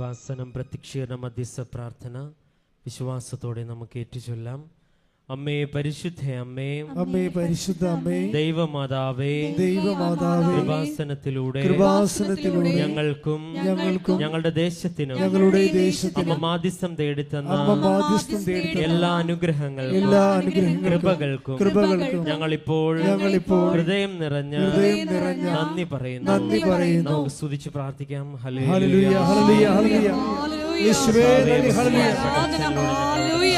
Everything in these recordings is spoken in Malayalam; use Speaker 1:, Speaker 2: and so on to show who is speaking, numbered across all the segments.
Speaker 1: കൃപാസനം പ്രത്യക്ഷീകരണ മധ്യസ്ഥ പ്രാർത്ഥന വിശ്വാസത്തോടെ നമുക്ക് ഏറ്റുചൊല്ലാം. അമ്മേ പരിശുദ്ധ അമ്മേ,
Speaker 2: അമ്മേ പരിശുദ്ധ അമ്മേ,
Speaker 1: ദൈവമാതാവേ,
Speaker 2: ദൈവമാതാവേ,
Speaker 1: കൃപാസനത്തിലൂടെ ഞങ്ങൾക്കും ഞങ്ങളുടെ ദേശത്തിനും അമ്മ മാധ്യസ്ഥം തേടിത്തന്ന എല്ലാ അനുഗ്രഹങ്ങൾക്കും കൃപകൾക്കും ഞങ്ങളിപ്പോൾ ഹൃദയം നിറഞ്ഞ നന്ദി പറയുന്നു. നമുക്ക് സ്തുതിച്ച് പ്രാർത്ഥിക്കാം. ഹല്ലേലൂയ, ഹല്ലേലൂയ, ഹല്ലേലൂയ. യേശുവേ നന്ദി, ഹല്ലേലൂയ.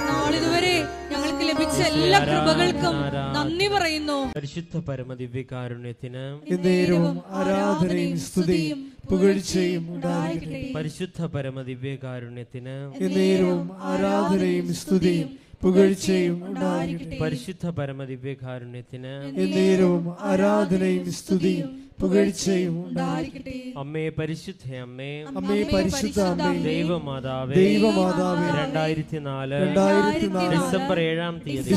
Speaker 3: നാളിതുവരെ ഞങ്ങൾക്ക് ലഭിച്ച എല്ലാ കൃപകൾക്കും നന്ദി പറയുന്നു.
Speaker 1: പരിശുദ്ധ പരമദിവ്യകാരുണ്യത്തിന്
Speaker 2: എന്നേരവും ആരാധനയും സ്തുതിയും പുകഴ്ചയും ഉണ്ടായിരിക്കട്ടെ.
Speaker 1: പരിശുദ്ധ പരമദിവ്യകാരുണ്യത്തിന്
Speaker 2: എന്നേരവും ആരാധനയും സ്തുതിയും പുകഴ്ചയും ഉണ്ടായിരിക്കട്ടെ.
Speaker 1: പരിശുദ്ധ പരമദിവ്യകാരുണ്യത്തിന്
Speaker 2: എന്നേരവും ആരാധനയും സ്തുതിയും പുകഴ്ചയും ഉണ്ടായിരിക്കട്ടെ.
Speaker 1: അമ്മേ പരിശുദ്ധ അമ്മേ,
Speaker 2: അമ്മേ പരിശുദ്ധ അമ്മേ,
Speaker 1: ദൈവമാതാവേ,
Speaker 2: ദൈവമാതാവേ,
Speaker 1: 2004
Speaker 2: ഡിസംബർ
Speaker 1: 7-ാം തീയതി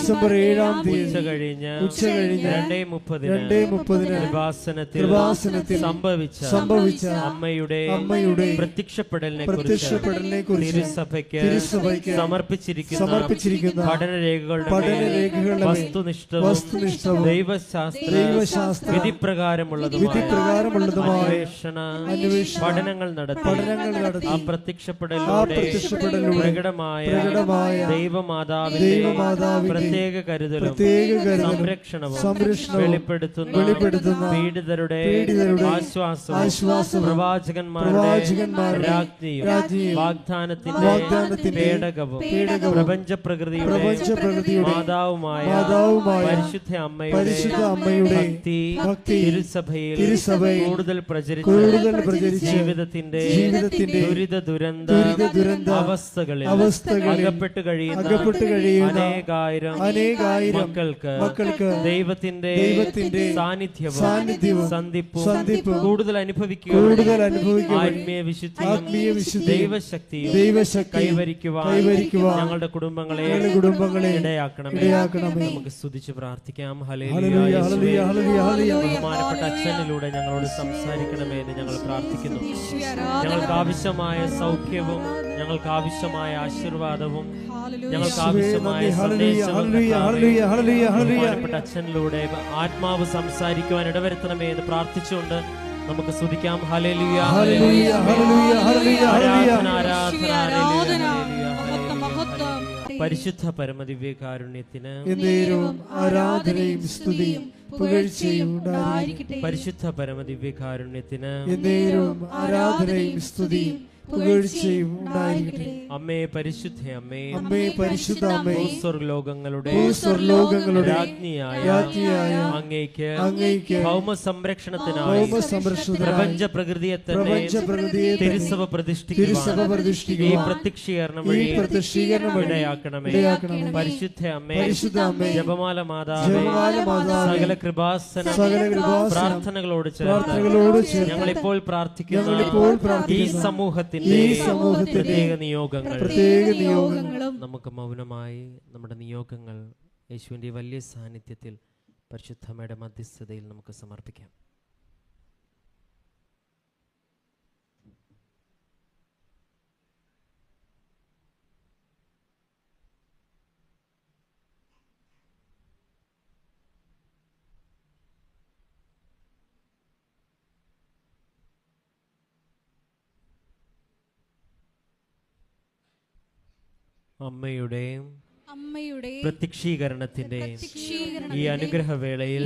Speaker 1: ഉച്ച കഴിഞ്ഞ് 2:30 കൃപാസനത്തിൽ സംഭവിച്ച അമ്മയുടെ പ്രത്യക്ഷപ്പെടലിനെ കുറിച്ച് തിരുസഭയ്ക്ക് സമർപ്പിച്ചിരിക്കുന്ന പഠനരേഖകളുടെ വസ്തുനിഷ്ഠവും ദൈവശാസ്ത്ര വിധിപ്രകാരമുള്ളതും പഠനങ്ങൾ നടത്തി ആ പ്രത്യക്ഷപ്പെടലിലൂടെ പ്രകടമായ ദൈവമാതാവിന്റെ പ്രത്യേക കരുതലും സംരക്ഷണവും വെളിപ്പെടുത്തുന്ന പീഡിതരുടെ ആശ്വാസവും പ്രവാചകന്മാരുടെ രാജ്ഞിയും വാഗ്ദാനത്തിന്റെ പേടകവും പ്രപഞ്ച പ്രകൃതിയുടെ മാതാവുമായ പരിശുദ്ധ അമ്മയുടെ ഭക്തി തിരുസഭയിൽ കൂടുതൽ പ്രചരിച്ച് ജീവിതത്തിന്റെ ദുരിത ദുരന്ത അവസ്ഥകളിൽ അകപ്പെട്ടു കഴിയുന്ന അനേകായിരം മക്കൾക്ക് ദൈവത്തിന്റെ സാന്നിധ്യവും സന്ധിപ്പും കൂടുതൽ അനുഭവിക്കുക ആത്മീയ വിശുദ്ധിയും ദൈവശക്തിയും കൈവരിക്കുവാൻ ഞങ്ങളുടെ കുടുംബങ്ങളെ ഇടയാക്കണമേ. നമുക്ക് സ്തുതിച്ച് പ്രാർത്ഥിക്കാം. ഹല്ലേലൂയ, ബഹുമാനപ്പെട്ട അച്ഛനിലൂടെ ഞങ്ങളോട് സംസാരിക്കണമേ എന്ന് ഞങ്ങൾ പ്രാർത്ഥിക്കുന്നു. ഞങ്ങൾക്ക് ആവശ്യമായ സൗഖ്യവും ഞങ്ങൾക്ക് ആവശ്യമായ ആശീർവാദവും ഞങ്ങൾക്ക് ആവശ്യമായ ബഹുമാനപ്പെട്ട അച്ഛനിലൂടെ ആത്മാവ് സംസാരിക്കുവാൻ ഇടവരുത്തണമേ എന്ന് പ്രാർത്ഥിച്ചുകൊണ്ട് നമുക്ക് സ്തുതിക്കാം. ഹല്ലേലൂയ, ഹല്ലേലൂയ, ഹല്ലേലൂയ, ആരാധന, ആരാധന. പരിശുദ്ധ പരമദിവ്യകാരുണ്യത്തിന്
Speaker 2: എന്നേരവും ആരാധനയും സ്തുതിയും പുകഴ്ചയും ഉണ്ടായിരിക്കട്ടെ.
Speaker 1: പരിശുദ്ധ പരമദിവ്യകാരുണ്യത്തിന്
Speaker 2: എന്നേരവും ആരാധനയും സ്തുതിയും പുകഴ്ചയും ഉണ്ടായിരിക്കട്ടെ.
Speaker 1: അമ്മേ പരിശുദ്ധ അമ്മേ,
Speaker 2: അമ്മേ പരിശുദ്ധ അമ്മേ,
Speaker 1: സ്വർലോകങ്ങളുടെ രാജ്ഞിയായ അങ്ങേക്ക് ഭൗമ സംരക്ഷണത്തിനായി പ്രപഞ്ച പ്രകൃതിയെ തന്നെ തിരുസഭ പ്രതിഷ്ഠിക്കുക ഈ പ്രത്യക്ഷീകരണം വഴി ഇടയാക്കണമേ. പരിശുദ്ധ അമ്മേ, ജപമാല മാതാവേ, സകല കൃപാസന പ്രാർത്ഥനകളോട് ചേർന്ന് ഞങ്ങളിപ്പോൾ പ്രാർത്ഥിക്കുന്ന ഈ സമൂഹത്തിൽ പ്രത്യേക നിയോഗങ്ങളും നമുക്ക് മൗനമായി നമ്മുടെ നിയോഗങ്ങൾ യേശുവിന്റെ വലിയ സാന്നിധ്യത്തിൽ പരിശുദ്ധമ്മയുടെ മധ്യസ്ഥതയിൽ നമുക്ക് സമർപ്പിക്കാം. അമ്മയുടെ പ്രത്യക്ഷീകരണത്തിന്റെ ഈ അനുഗ്രഹവേളയിൽ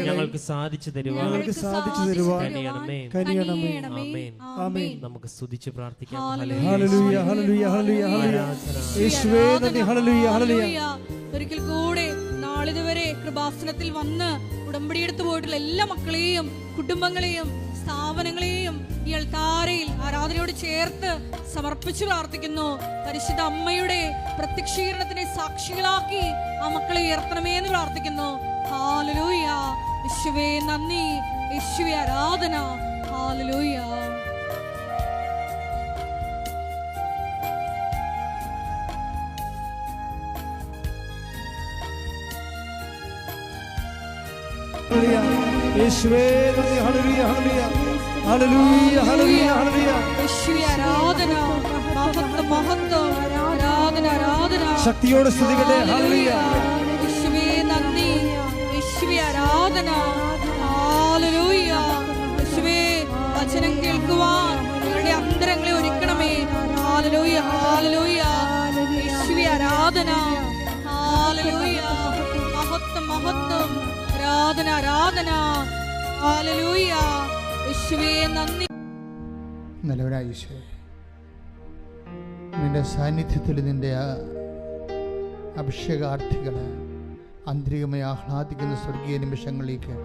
Speaker 1: ഞങ്ങൾക്ക് സാധിച്ചു തരുവാൻ കനിയണമേ. നമുക്ക് സ്തുതിച്ച് പ്രാർത്ഥിക്കാം.
Speaker 2: ഹല്ലേലൂയ, ഹല്ലേലൂയ, ഹല്ലേലൂയ. യേശുവേ നന്ദി, ഹല്ലേലൂയ, ഹല്ലേലൂയ.
Speaker 3: ഒരിക്കൽ കൂടെ നാളിതുവരെ കൃപാസനത്തിൽ വന്ന് ഉടമ്പടിയെടുത്ത് പോയിട്ടുള്ള എല്ലാ മക്കളെയും കുടുംബങ്ങളെയും സ്ഥാപനങ്ങളെയും ഈ അൾത്താരയിൽ ആരാധനയോട് ചേർത്ത് സമർപ്പിച്ചു പ്രാർത്ഥിക്കുന്നു. പരിശുദ്ധ അമ്മയുടെ പ്രത്യക്ഷീകരണത്തിനെ സാക്ഷികളാക്കി ആ മക്കളെ ഉയർത്തണമേ എന്ന് പ്രാർത്ഥിക്കുന്നു. ഹല്ലേലൂയ, യേശുവേ നന്ദി, യേശുവേ ആരാധന. ഹല്ലേലൂയ.
Speaker 2: യേശുവേ നന്ദി, ഹല്ലേലൂയ, ഹല്ലേലൂയ. ഹല്ലേലൂയ ഹല്ലേലൂയ ഹല്ലേലൂയ.
Speaker 3: യേശുവേ ആരാധന, മഹത്വം മഹത്വം, ആരാധന ആരാധന.
Speaker 2: ശക്തിയോടെ സ്തുതിക്കട്ടെ. ഹല്ലേലൂയ.
Speaker 3: യേശുവേ നന്ദി, യേശുവേ ആരാധന. ഹല്ലേലൂയ. യേശുവേ വചനം കേൾക്കുവാൻ ഞങ്ങളുടെ അന്തരങ്ങളെ ഒരുക്കണമേ. ഹല്ലേലൂയ ഹല്ലേലൂയ. യേശുവേ ആരാധന. ഹല്ലേലൂയ. മഹത്വം മഹത്വം, ആരാധന ആരാധന. ഹല്ലേലൂയ. യേശുവേ നന്ദി.
Speaker 4: നല്ലവനായ ഈശോയെ, നിന്റെ സാന്നിധ്യത്തിൽ നിന്റെ അഭിഷേകാർത്ഥികൾ ആന്തരികമായി ആഹ്ലാദിക്കുന്ന സ്വർഗീയ നിമിഷങ്ങളിലേക്ക്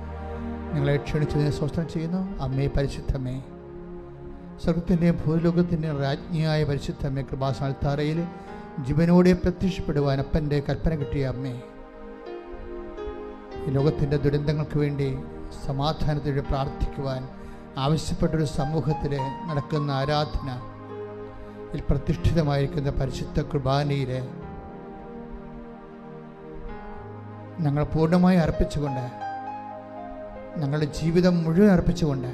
Speaker 4: നിങ്ങളെ ക്ഷണിച്ചതിനെ സ്വസ്ഥം ചെയ്യുന്നു. അമ്മേ പരിശുദ്ധമേ, സ്വർഗത്തിൻ്റെയും ഭൂലോകത്തിൻ്റെയും രാജ്ഞിയായ പരിശുദ്ധമേ, കൃപാസനത്താരയിൽ ജീവനോടെ പ്രത്യക്ഷപ്പെടുവാൻ അപ്പൻ്റെ കൽപ്പന കിട്ടിയ അമ്മേ, ഈ ലോകത്തിൻ്റെ ദുരന്തങ്ങൾക്ക് വേണ്ടി സമാധാനത്തോടെ പ്രാർത്ഥിക്കുവാൻ ആവശ്യപ്പെട്ടൊരു സമൂഹത്തിൽ നടക്കുന്ന ആരാധന പ്രതിഷ്ഠിതമായിരിക്കുന്ന പരിശുദ്ധ കുർബാനയിൽ ഞങ്ങൾ പൂർണ്ണമായി അർപ്പിച്ചുകൊണ്ട്, ഞങ്ങളുടെ ജീവിതം മുഴുവൻ അർപ്പിച്ചുകൊണ്ട്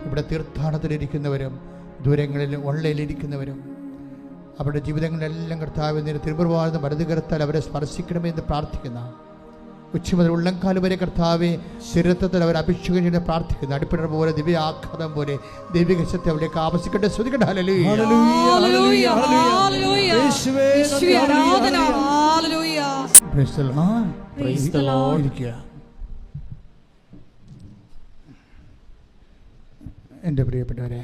Speaker 4: ഇവിടെ തീർത്ഥാടനത്തിലിരിക്കുന്നവരും ദൂരങ്ങളിൽ ഓൺലൈനിലിരിക്കുന്നവരും അവരുടെ ജീവിതങ്ങളിലെല്ലാം കർത്താവിൻ്റെ തിരുമുറുവാർന്ന വലതുകരത്താൽ അവരെ സ്പർശിക്കണമെന്ന് പ്രാർത്ഥിക്കുന്ന, ഉച്ച മുതൽ ഉള്ളംകാല് വരെ കർത്താവെ ശരീരത്തിൽ അവർ അഭിഷേകം ചെയ്ത് പ്രാർത്ഥിക്കുന്നു. അടിപ്പിടർ പോലെ ദിവ്യ ആഘാതം പോലെ ദൈവിക ശക്തി അവരിലേക്ക് ആവശ്യിക്കട്ടെ. സ്തുതിക്കട്ടെ. ഹല്ലേലൂയ
Speaker 3: ഹല്ലേലൂയ ഹല്ലേലൂയ. യേശുവേ ആരാധന. ഹല്ലേലൂയ.
Speaker 4: Praise the Lord.
Speaker 1: Praise the Lord.
Speaker 4: ഇരിക്കുക. എൻ്റെ പ്രിയപ്പെട്ടവരെ,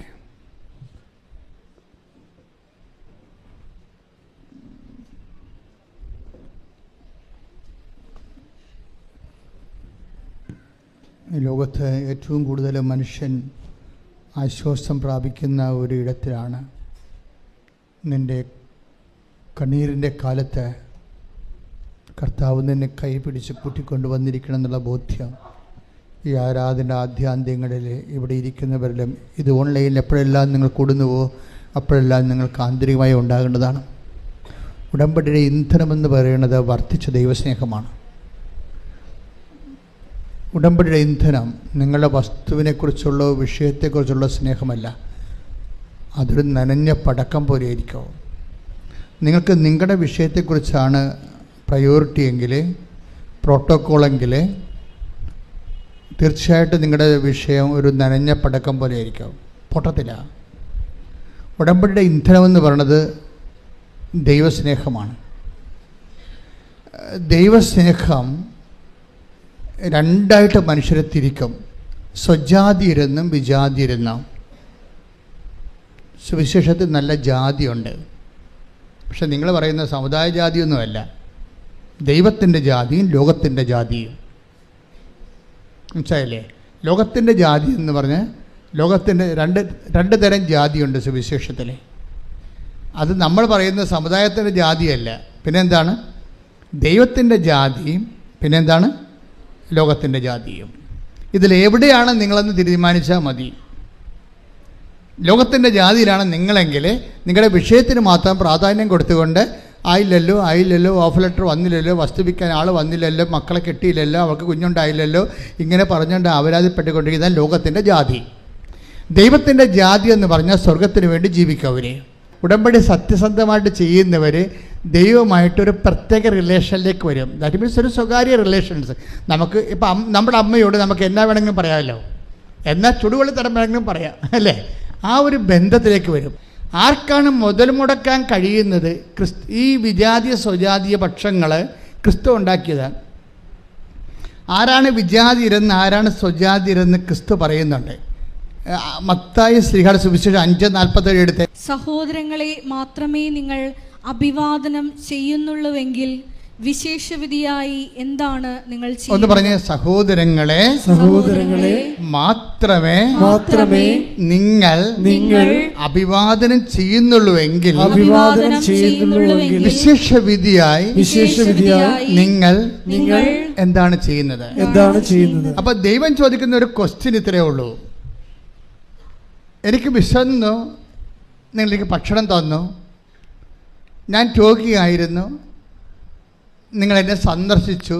Speaker 4: ലോകത്ത് ഏറ്റവും കൂടുതൽ മനുഷ്യൻ ആശ്വാസം പ്രാപിക്കുന്ന ഒരു ഇടത്തിലാണ് നിൻ്റെ കണ്ണീരിൻ്റെ കാലത്ത് കർത്താവ് നിന്നെ കൈപിടിച്ച് കൂട്ടിക്കൊണ്ടുവന്നിരിക്കണം എന്നുള്ള ബോധ്യം ഈ ആരാധന ആദ്യാന്ത്യങ്ങളിൽ ഇവിടെ ഇരിക്കുന്നവരിലും ഇത് ഓൺലൈനിൽ എപ്പോഴെല്ലാം നിങ്ങൾ കൂടുന്നുവോ അപ്പോഴെല്ലാം നിങ്ങൾക്ക് ആന്തരികമായി ഉണ്ടാകേണ്ടതാണ്. ഉടമ്പടിയുടെ ഇന്ധനമെന്ന് പറയുന്നത് വർദ്ധിച്ച ദൈവസ്നേഹമാണ്. ഉടമ്പടിയുടെ ഇന്ധനം നിങ്ങളുടെ വസ്തുവിനെക്കുറിച്ചുള്ള വിഷയത്തെക്കുറിച്ചുള്ള സ്നേഹമല്ല, അതൊരു നനഞ്ഞ പടക്കം പോലെ ആയിരിക്കും. നിങ്ങൾക്ക് നിങ്ങളുടെ വിഷയത്തെക്കുറിച്ചാണ് പ്രയോറിറ്റി എങ്കിൽ, പ്രോട്ടോക്കോളെങ്കിൽ, തീർച്ചയായിട്ടും നിങ്ങളുടെ വിഷയം ഒരു നനഞ്ഞ പടക്കം പോലെ ആയിരിക്കും, പൊട്ടത്തില്ല. ഉടമ്പടിയുടെ ഇന്ധനമെന്ന് പറയുന്നത് ദൈവസ്നേഹമാണ്. ദൈവസ്നേഹം രണ്ടായിട്ട് മനുഷ്യരെ തിരിക്കും, സ്വജാതിയരെന്നും വിജാതിയരെന്നും. സുവിശേഷത്തിൽ നല്ല ജാതിയുണ്ട്, പക്ഷെ നിങ്ങൾ പറയുന്ന സമുദായ ജാതിയൊന്നുമല്ല, ദൈവത്തിൻ്റെ ജാതിയും ലോകത്തിൻ്റെ ജാതിയും. മനസ്സിലായില്ലേ? ലോകത്തിൻ്റെ ജാതി എന്ന് പറഞ്ഞ് ലോകത്തിൻ്റെ രണ്ട് തരം ജാതിയുണ്ട് സുവിശേഷത്തിൽ. അത് നമ്മൾ പറയുന്ന സമുദായത്തിൻ്റെ ജാതിയല്ല, പിന്നെന്താണ്? ദൈവത്തിൻ്റെ ജാതിയും പിന്നെന്താണ്? ലോകത്തിൻ്റെ ജാതിയും. ഇതിലെവിടെയാണ് നിങ്ങളെന്ന് തീരുമാനിച്ചാൽ മതി. ലോകത്തിൻ്റെ ജാതിയിലാണ് നിങ്ങളെങ്കിൽ നിങ്ങളുടെ വിഷയത്തിന് മാത്രം പ്രാധാന്യം കൊടുത്തുകൊണ്ട് ആയില്ലല്ലോ ഓഫ് ലെറ്റർ വന്നില്ലല്ലോ, വസ്തു വിൽക്കാൻ ആൾ വന്നില്ലല്ലോ, മക്കളെ കെട്ടിയില്ലല്ലോ, അവർക്ക് കുഞ്ഞുണ്ടായില്ലല്ലോ, ഇങ്ങനെ പറഞ്ഞുകൊണ്ട് അപരാധപ്പെട്ടുകൊണ്ടിരിക്കുന്ന ലോകത്തിൻ്റെ ജാതി. ദൈവത്തിൻ്റെ ജാതി എന്ന് പറഞ്ഞാൽ സ്വർഗത്തിന് വേണ്ടി ജീവിക്കവർ, ഉടമ്പടി സത്യസന്ധമായിട്ട് ചെയ്യുന്നവർ ദൈവമായിട്ടൊരു പ്രത്യേക റിലേഷനിലേക്ക് വരും. ദാറ്റ് മീൻസ് ഒരു സ്വകാര്യ റിലേഷൻസ്. നമുക്ക് ഇപ്പം നമ്മുടെ അമ്മയോട് നമുക്ക് എന്നാ വേണമെങ്കിലും പറയാമല്ലോ, എന്നാൽ ചുടുവെള്ളി തരം വേണമെങ്കിലും പറയാം അല്ലേ? ആ ഒരു ബന്ധത്തിലേക്ക് വരും. ആർക്കാണ് മുതൽ മുടക്കാൻ കഴിയുന്നത്? ഈ വിജാതീയ സ്വജാതീയ പക്ഷങ്ങൾ ക്രിസ്തു ഉണ്ടാക്കിയതാണ്. ആരാണ് വിജാതിരെന്ന് ആരാണ് സ്വജാതിരെന്ന് ക്രിസ്തു പറയുന്നുണ്ട്. മത്തായി ശ്രീഹയുടെ സുവിശേഷം 5:47 എടുത്ത്,
Speaker 3: സഹോദരങ്ങളെ മാത്രമേ നിങ്ങൾ അഭിവാദനം ചെയ്യുന്നുള്ളൂവെങ്കിൽ വിശേഷവിധിയായി എന്താണ് നിങ്ങൾ ചെയ്യുന്നത്?
Speaker 4: ഒന്ന് പറഞ്ഞേ, സഹോദരങ്ങളെ മാത്രമേ നിങ്ങൾ അഭിവാദനം ചെയ്യുന്നുള്ളൂവെങ്കിൽ വിശേഷവിധിയായി നിങ്ങൾ എന്താണ് ചെയ്യുന്നത്? അപ്പൊ ദൈവം ചോദിക്കുന്ന ഒരു ക്വസ്റ്റ്യൻ ഇത്രയേ ഉള്ളൂ. എനിക്ക് വിശന്നു, നിങ്ങൾക്ക് ഭക്ഷണം തന്നു, ഞാൻ രോഗിയായിരുന്നു, നിങ്ങളെന്നെ സന്ദർശിച്ചു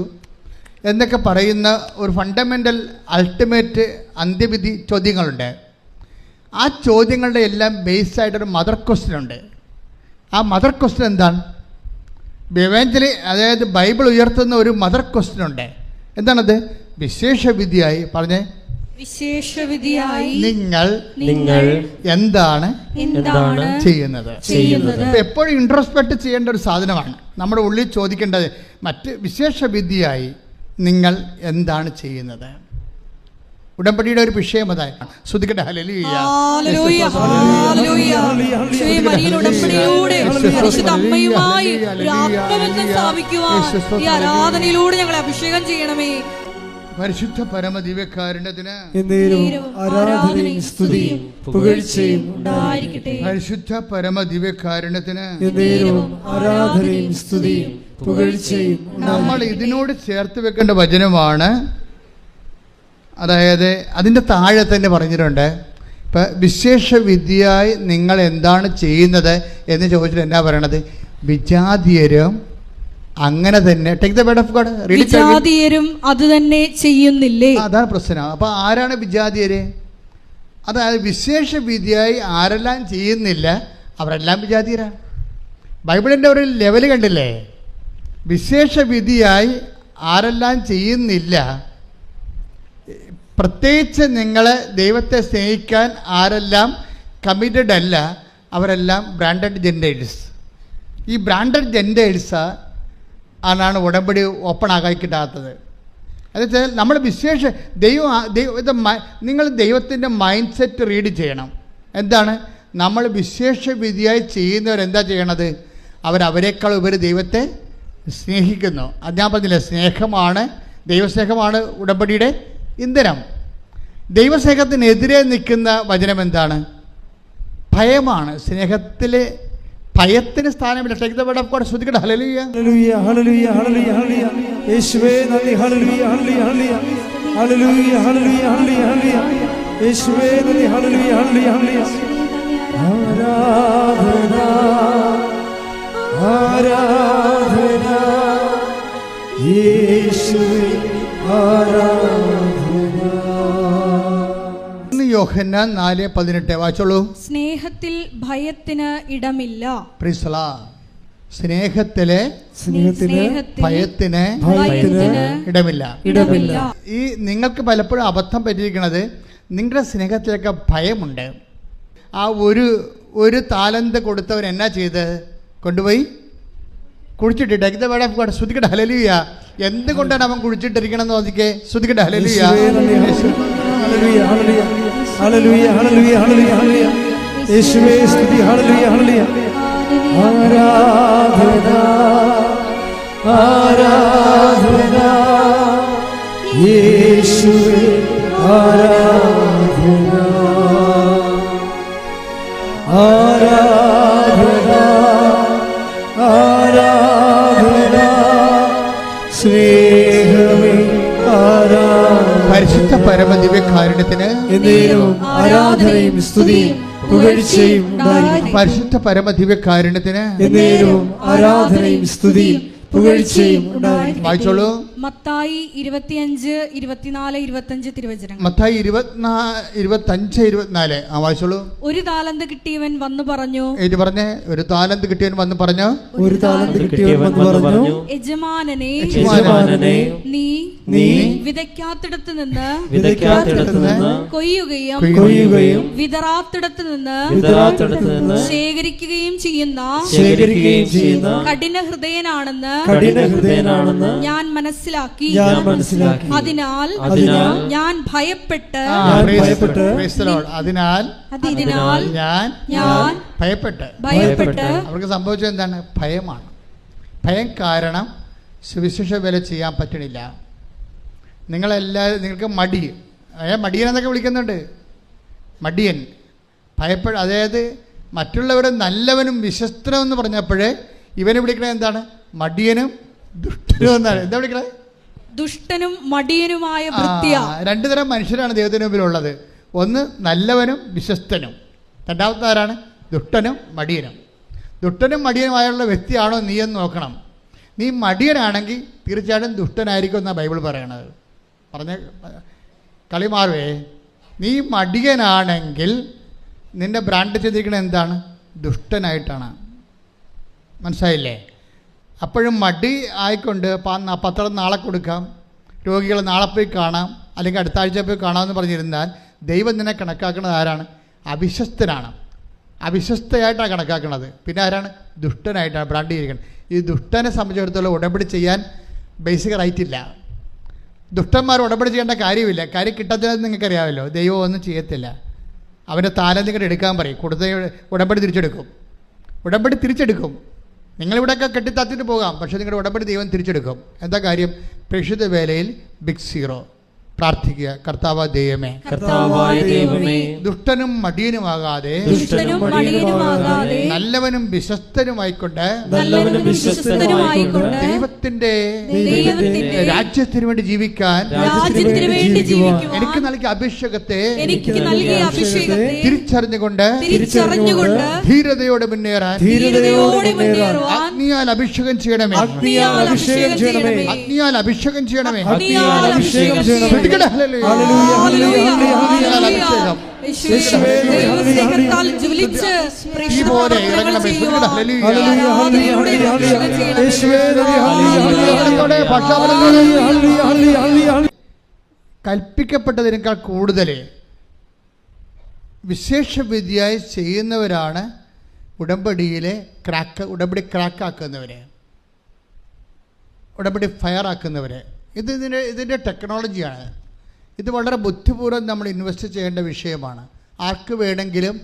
Speaker 4: എന്നൊക്കെ പറയുന്ന ഒരു ഫണ്ടമെൻ്റൽ അൾട്ടിമേറ്റ് അന്ത്യവിധി ചോദ്യങ്ങളുണ്ട്. ആ ചോദ്യങ്ങളുടെ എല്ലാം ബേസ്ഡ് ആയിട്ടൊരു മദർ ക്വസ്റ്റ്യൻ ഉണ്ട്. ആ മദർ ക്വസ്റ്റ്യൻ എന്താണ്? എവാഞ്ചലി, അതായത് ബൈബിൾ ഉയർത്തുന്ന ഒരു മദർ ക്വസ്റ്റ്യൻ ഉണ്ട്. എന്താണത്? വിശേഷവിധിയായി പറഞ്ഞേ,
Speaker 3: വിശേഷവിധിയായി
Speaker 4: നിങ്ങൾ എന്താണ് ചെയ്യുന്നത്? എപ്പോഴും ഇൻട്രോസ്പെക്ട് ചെയ്യേണ്ട ഒരു സാധനമാണ്. നമ്മുടെ ഉള്ളിൽ ചോദിക്കേണ്ടത് മറ്റ് വിശേഷവിധിയായി നിങ്ങൾ എന്താണ് ചെയ്യുന്നത്? ഉടമ്പടിയുടെ ഒരു വിഷയം അതായത് ശ്രദ്ധിക്കട്ടെ. ഹല്ലേലൂയ,
Speaker 3: ഹല്ലേലൂയ, ഹല്ലേലൂയ. മരിയൻ ഉടമ്പടിയിലൂടെ പരിശുദ്ധ അമ്മയുമായി ഒരു ആത്മബന്ധം സ്ഥാപിക്കുവാൻ ഈ ആരാധനയിലൂടെ ഞങ്ങളെ അഭിഷേകം ചെയ്യണമേ.
Speaker 4: പരിശുദ്ധ പരമദിവ്യകാരുണ്യത്തിന്
Speaker 2: ആരാധനയും സ്തുതിയും പുകഴ്ചയും
Speaker 3: ഉണ്ടായിരിക്കട്ടെ.
Speaker 4: പരിശുദ്ധ പരമദിവ്യകാരുണ്യത്തിന്
Speaker 2: ആരാധനയും സ്തുതിയും പുകഴ്ചയും.
Speaker 4: നമ്മൾ ഇതിനോട് ചേർത്ത് വെക്കേണ്ട വചനമാണ്. അതായത് അതിൻ്റെ താഴെ തന്നെ പറഞ്ഞിട്ടുണ്ട്, ഇപ്പം വിശേഷവിധിയായി നിങ്ങൾ എന്താണ് ചെയ്യുന്നത് എന്ന് ചോദിച്ചിട്ട് എന്നാ പറയണത്? വിജാതീയരും അങ്ങനെ തന്നെ. Take the word of God.
Speaker 3: വിജാതീയരും അത് തന്നെ ചെയ്യുന്നില്ലേ?
Speaker 4: അതാണ് പ്രശ്നം. അപ്പം ആരാണ് വിജാതീയര്? അതായത് വിശേഷവിധിയായി ആരെല്ലാം ചെയ്യുന്നില്ല അവരെല്ലാം വിജാതീയരാണ്. ബൈബിളിൻ്റെ ഒരു ലെവൽ കണ്ടില്ലേ? വിശേഷവിധിയായി ആരെല്ലാം ചെയ്യുന്നില്ല, പ്രത്യേകിച്ച് നിങ്ങൾ ദൈവത്തെ സ്നേഹിക്കാൻ ആരെല്ലാം കമ്മിറ്റഡ് അല്ല, അവരെല്ലാം ബ്രാൻഡഡ് ജെൻഡേഴ്സ്. ഈ ബ്രാൻഡഡ് ജെൻഡേഴ്സ് ആണ് ഉടമ്പടി ഓപ്പൺ ആക്കി കിട്ടാത്തത്. എന്നുവെച്ചാൽ നമ്മൾ നിങ്ങൾ ദൈവത്തിൻ്റെ മൈൻഡ് സെറ്റ് റീഡ് ചെയ്യണം. എന്താണ്? നമ്മൾ വിശേഷവിധിയായി ചെയ്യുന്നവരെന്താ ചെയ്യണത്? അവരേക്കാൾ ഉപരി ദൈവത്തെ സ്നേഹിക്കുന്നു. അത് ഞാൻ പറഞ്ഞില്ലേ, സ്നേഹമാണ്, ദൈവസ്നേഹമാണ് ഉടമ്പടിയുടെ ഇന്ധനം. ദൈവസ്നേഹത്തിനെതിരെ നിൽക്കുന്ന വചനം എന്താണ്? ഭയമാണ്. സ്നേഹത്തിൽ ഭയത്തിന് സ്ഥാനമില്ല. Take the word of God. ശ്രദ്ധിക്കട്ടെ. ഹല്ലേലൂയ,
Speaker 2: ഹല്ലേലൂയ, ഹല്ലേലൂയ, ഹല്ലേലൂയ, ഹല്ലേലൂയ. യേശുവേ നന്ദി. ഹല്ലേലൂയ, ഹല്ലേലൂയ, ഹല്ലേലൂയ, ഹല്ലേലൂയ, ഹല്ലേലൂയ, ഹല്ലേലൂയ, ഹല്ലേലൂയ. യേശുവേ നന്ദി. ഹല്ലേലൂയ, ഹല്ലേലൂയ, ഹല്ലേലൂയ. ആരാധന, ആരാധന യേശുവേ, ആരാധന.
Speaker 4: യോഹന്നാൻ 4:18 വായിച്ചോളൂ.
Speaker 3: സ്നേഹത്തിൽ ഭയത്തിന് ഇടമില്ല.
Speaker 4: Praise the Lord. സ്നേഹത്തിലെ ഭയത്തിന് ഇടമില്ല. ഈ നിങ്ങൾക്ക് പലപ്പോഴും അബദ്ധം പറ്റിയിരിക്കുന്നത്, നിങ്ങളുടെ സ്നേഹത്തിലൊക്കെ ഭയമുണ്ട്. ആ ഒരു താലന്ത് കൊടുത്തവൻ എന്നാ ചെയ്ത് കൊണ്ടുപോയി കുഴിച്ചിട്ടിട്ട്. ഇത് വേണം ശ്രുതിക്കട്ടെ. ഹല്ലേലൂയ. എന്തുകൊണ്ടാണ് അവൻ കുഴിച്ചിട്ടിരിക്കണം എന്ന് നോക്കിക്കേ. ശ്രുതിക്കട്ടെ. ഹല്ലേലൂയ,
Speaker 2: ഹല്ലേലൂയ, ഹല്ലേലൂയ, ഹല്ലേലൂയ, ഹല്ലേലൂയ. യേശുവേ സ്തുതി. ഹല്ലേലൂയ, ഹല്ലേലൂയ. ആരാധന, ആരാധന യേശുവേ, ആരാധന, ആരാധന, ആരാധന സ്നേഹമേ, ആരാധന.
Speaker 4: പരിശുദ്ധ പരമദിവ്യകാരുണ്യത്തിന്
Speaker 2: ആരാധനയും സ്തുതിയും പുകഴ്ചയും.
Speaker 4: പരിശുദ്ധ പരമദിവ്യകാരുണ്യത്തിന്
Speaker 2: ആരാധനയും സ്തുതിയും പുകഴ്ചയും.
Speaker 4: വായിച്ചോളൂ.
Speaker 3: മത്തായി 25:24-25 തിരുവചനങ്ങൾ.
Speaker 4: മത്തായി 25:24 വായിച്ചോളൂ.
Speaker 3: ഒരു താലന്ത് കിട്ടിയവൻ വന്നു പറഞ്ഞു.
Speaker 4: ഇത് പറഞ്ഞേ. ഒരു താലന്ത് കിട്ടിയവൻ വന്ന് പറഞ്ഞു.
Speaker 2: ഒരു താലന്ത് കിട്ടിയവൻ വന്ന് പറഞ്ഞു,
Speaker 3: യജമാനനെ, നീ വിതയ്ക്കാത്തിടത്ത് നിന്ന് കൊയ്യുകയും വിതറാത്തിടത്ത് നിന്ന് ശേഖരിക്കുകയും ചെയ്യുന്ന കഠിന ഹൃദയനാണെന്ന് ഞാൻ മനസ്സിലാക്കി. അതിനാൽ ഞാൻ ഭയപ്പെട്ട് ഞാൻ ഭയപ്പെട്ട്.
Speaker 4: അവർക്ക് സംഭവിച്ചത് എന്താണ്? ഭയമാണ്. ഭയം കാരണം സുവിശേഷ വേല ചെയ്യാൻ പറ്റണില്ല. നിങ്ങൾക്ക് മടിയൻ എന്നൊക്കെ വിളിക്കുന്നുണ്ട്. മടിയൻ, ഭയപ്പെട. അതായത് മറ്റുള്ളവരെ നല്ലവനും വിശ്വസ്തനും എന്ന് പറഞ്ഞപ്പോഴേ ഇവനെ വിളിക്കണത് എന്താണ്? മടിയനും ദുഷ്ടനും എന്നാണ്. എന്താ വിളിക്കണത്?
Speaker 3: ദുഷ്ടനും മടിയനുമായ
Speaker 4: രണ്ടു തരം മനുഷ്യരാണ് ദൈവത്തിന് മുമ്പിലുള്ളത്. ഒന്ന് നല്ലവനും വിശ്വസ്തനും, രണ്ടാമത്തെ ആരാണ്? ദുഷ്ടനും മടിയനും. ദുഷ്ടനും മടിയനുമായുള്ള വ്യക്തിയാണോ നീ എന്ന് നോക്കണം. നീ മടിയനാണെങ്കിൽ തീർച്ചയായിട്ടും ദുഷ്ടനായിരിക്കും എന്നാണ് ബൈബിൾ പറയണത്. പറഞ്ഞ കളി മാറുവേ. നീ മടിയനാണെങ്കിൽ നിന്റെ ബ്രാൻഡ് ചെയ്തിരിക്കുന്നത് എന്താണ്? ദുഷ്ടനായിട്ടാണ്. മനസ്സിലായില്ലേ? അപ്പോഴും മടി ആയിക്കൊണ്ട് പത്രം നാളെ കൊടുക്കാം, രോഗികളെ നാളെ പോയി കാണാം, അല്ലെങ്കിൽ അടുത്ത ആഴ്ച പോയി കാണാമെന്ന് പറഞ്ഞിരുന്നാൽ ദൈവം നിന്നെ കണക്കാക്കുന്നത് ആരാണ്? അവിശ്വസ്തനാണ്. അവിശ്വസ്തയായിട്ടാണ് കണക്കാക്കുന്നത്. പിന്നെ ആരാണ്? ദുഷ്ടനായിട്ടാണ് ബ്രാൻഡ് ചെയ്തിരിക്കുന്നത്. ഈ ദുഷ്ടനെ സംബന്ധിച്ചിടത്തോളം ഉടമ്പടി ചെയ്യാൻ ബേസിക് റൈറ്റ് ഇല്ല. ദുഷ്ടന്മാർ ഉടമ്പടി ചെയ്യേണ്ട കാര്യമില്ല. കാര്യം കിട്ടത്തില്ലെന്ന് നിങ്ങൾക്കറിയാമല്ലോ. ദൈവം ഒന്നും ചെയ്യത്തില്ല. അവൻ്റെ താലം നിങ്ങളുടെ എടുക്കാൻ പറയും, കൊടുത്ത ഉടമ്പടി തിരിച്ചെടുക്കും. ഉടമ്പടി തിരിച്ചെടുക്കും. നിങ്ങളിവിടെയൊക്കെ കെട്ടിത്താത്തിട്ട് പോകാം, പക്ഷേ നിങ്ങളുടെ ഉടമ്പടി ദൈവം തിരിച്ചെടുക്കും. എന്താ കാര്യം? പ്രേക്ഷിത വേലയിൽ ബിഗ് സീറോ. പ്രാർത്ഥിക്കുക, കർത്താവായ ദൈവമേ, ദുഷ്ടനും മടിയനുമാകാതെ നല്ലവനും വിശ്വസ്തനുമായിക്കൊണ്ട് ദൈവത്തിന്റെ രാജ്യത്തിന് വേണ്ടി ജീവിക്കാൻ എനിക്ക് നൽകിയ അഭിഷേകത്തെ തിരിച്ചറിഞ്ഞുകൊണ്ട് ധീരതയോടെ മുന്നേറാൻ അഗ്നിയാൽ അഭിഷേകം ചെയ്യണമേ. അഗ്നിയാൽ അഭിഷേകം ചെയ്യണമേ. കൽപ്പിക്കപ്പെട്ടതിനേക്കാൾ കൂടുതൽ വിശേഷവിദ്യയായി ചെയ്യുന്നവരാണ് ഉടമ്പടി ക്രാക്കാക്കുന്നവര്, ഉടമ്പടി ഫയറാക്കുന്നവര്. ഇതിൻ്റെ ടെക്നോളജിയാണ്. ഇത് വളരെ ബുദ്ധിപൂർവ്വം നമ്മൾ ഇൻവെസ്റ്റ് ചെയ്യേണ്ട വിഷയമാണ്. ആർക്ക് വേണമെങ്കിലും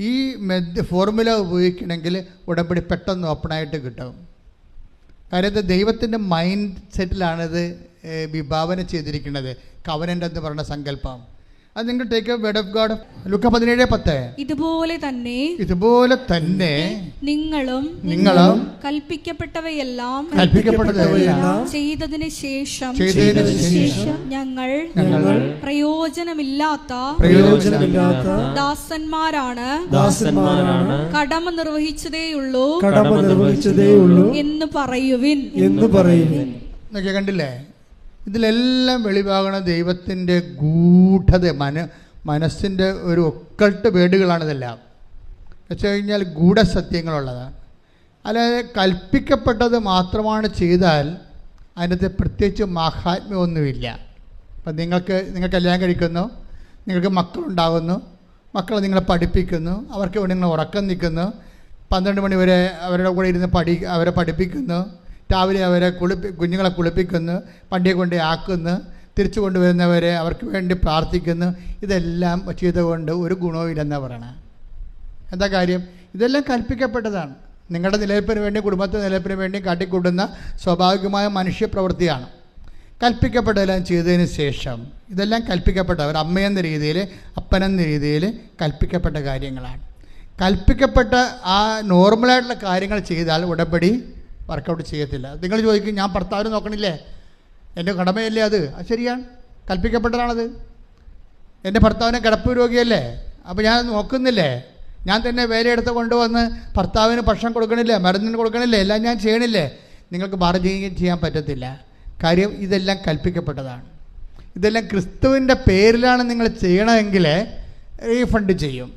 Speaker 4: ഈ ഫോർമുല ഉപയോഗിക്കണമെങ്കിൽ ഉടമ്പടി പെട്ടെന്ന് ഓപ്പണായിട്ട് കിട്ടും. കാര്യം ഇത് ദൈവത്തിൻ്റെ മൈൻഡ് സെറ്റിലാണിത് വിഭാവന ചെയ്തിരിക്കുന്നത്. കവനൻ്റ് എന്ന് പറയുന്ന സങ്കല്പം. അത് നിങ്ങൾ ടേക്ക് വേർഡ് ഓഫ് ഗോഡ്. ലൂക്ക 17:10. ഇതുപോലെ തന്നെ നിങ്ങളും കൽപ്പിക്കപ്പെട്ടവയെല്ലാം ചെയ്തതിന് ശേഷം ഞങ്ങൾ പ്രയോജനമില്ലാത്ത ദാസന്മാരാണ് കടമ നിർവഹിച്ചതേയുള്ളൂ എന്ന് പറയുവിൻ. കണ്ടില്ലേ? ഇതിലെല്ലാം വെളിവാകണ ദൈവത്തിൻ്റെ ഗൂഢത, മനസ്സിൻ്റെ ഒരു ഒക്കൾട്ട് വേടുകളാണിതെല്ലാം. വെച്ച് കഴിഞ്ഞാൽ ഗൂഢസത്യങ്ങളുള്ളതാണ്. അല്ലാതെ കൽപ്പിക്കപ്പെട്ടത് മാത്രമാണ് ചെയ്താൽ അതിനകത്ത് പ്രത്യേകിച്ച് മാഹാത്മ്യമൊന്നുമില്ല. അപ്പം നിങ്ങൾ കല്യാണം കഴിക്കുന്നു, നിങ്ങൾക്ക് മക്കളുണ്ടാകുന്നു, മക്കളെ നിങ്ങളെ പഠിപ്പിക്കുന്നു, അവർക്ക് വേണ്ടി നിങ്ങൾ ഉറക്കം നിൽക്കുന്നു, 12 മണി വരെ അവരുടെ കൂടെ ഇരുന്ന് അവരെ പഠിപ്പിക്കുന്നു, രാവിലെ അവരെ കുഞ്ഞുങ്ങളെ കുളിപ്പിക്കുന്നു, പണ്ടിയെ കൊണ്ട് ആക്കുന്നു, തിരിച്ചു കൊണ്ടുവരുന്നവരെ അവർക്ക് വേണ്ടി പ്രാർത്ഥിക്കുന്നു. ഇതെല്ലാം ചെയ്തുകൊണ്ട് ഒരു ഗുണവുമില്ലെന്നാണ് പറയണത്. എന്താ കാര്യം? ഇതെല്ലാം കൽപ്പിക്കപ്പെട്ടതാണ്. നിങ്ങളുടെ നിലനിൽപ്പിന് വേണ്ടി, കുടുംബത്തിൻ്റെ നിലനിൽപ്പിന് വേണ്ടി കാട്ടിക്കൂട്ടുന്ന സ്വാഭാവികമായ മനുഷ്യപ്രവൃത്തിയാണ്. കൽപ്പിക്കപ്പെട്ടതെല്ലാം ചെയ്തതിന് ശേഷം ഇതെല്ലാം കൽപ്പിക്കപ്പെട്ട ഒരു അമ്മയെന്ന രീതിയിൽ, അപ്പനെന്ന രീതിയിൽ കൽപ്പിക്കപ്പെട്ട കാര്യങ്ങളാണ്. കൽപ്പിക്കപ്പെട്ട ആ നോർമലായിട്ടുള്ള കാര്യങ്ങൾ ചെയ്താൽ ഉടമ്പടി വർക്കൗട്ട് ചെയ്യത്തില്ല. നിങ്ങൾ ചോദിക്കും, ഞാൻ ഭർത്താവിനെ നോക്കണില്ലേ, എൻ്റെ കടമയല്ലേ അത്? ശരിയാണ്, കൽപ്പിക്കപ്പെട്ടതാണത്. എൻ്റെ ഭർത്താവിനെ കിടപ്പ് രോഗിയല്ലേ, അപ്പോൾ ഞാൻ നോക്കുന്നില്ലേ? ഞാൻ തന്നെ വേലയെടുത്ത് കൊണ്ടുവന്ന് ഭർത്താവിന് ഭക്ഷണം കൊടുക്കണില്ലേ, മരുന്നിന് കൊടുക്കണില്ലേ, എല്ലാം ഞാൻ ചെയ്യണില്ലേ? നിങ്ങൾക്ക് ബാർഗെയിൻ ചെയ്യാൻ പറ്റത്തില്ല. കാര്യം ഇതെല്ലാം കൽപ്പിക്കപ്പെട്ടതാണ്. ഇതെല്ലാം ക്രിസ്തുവിൻ്റെ പേരിലാണ് നിങ്ങൾ ചെയ്യണമെങ്കിൽ റീഫണ്ട് ചെയ്യും.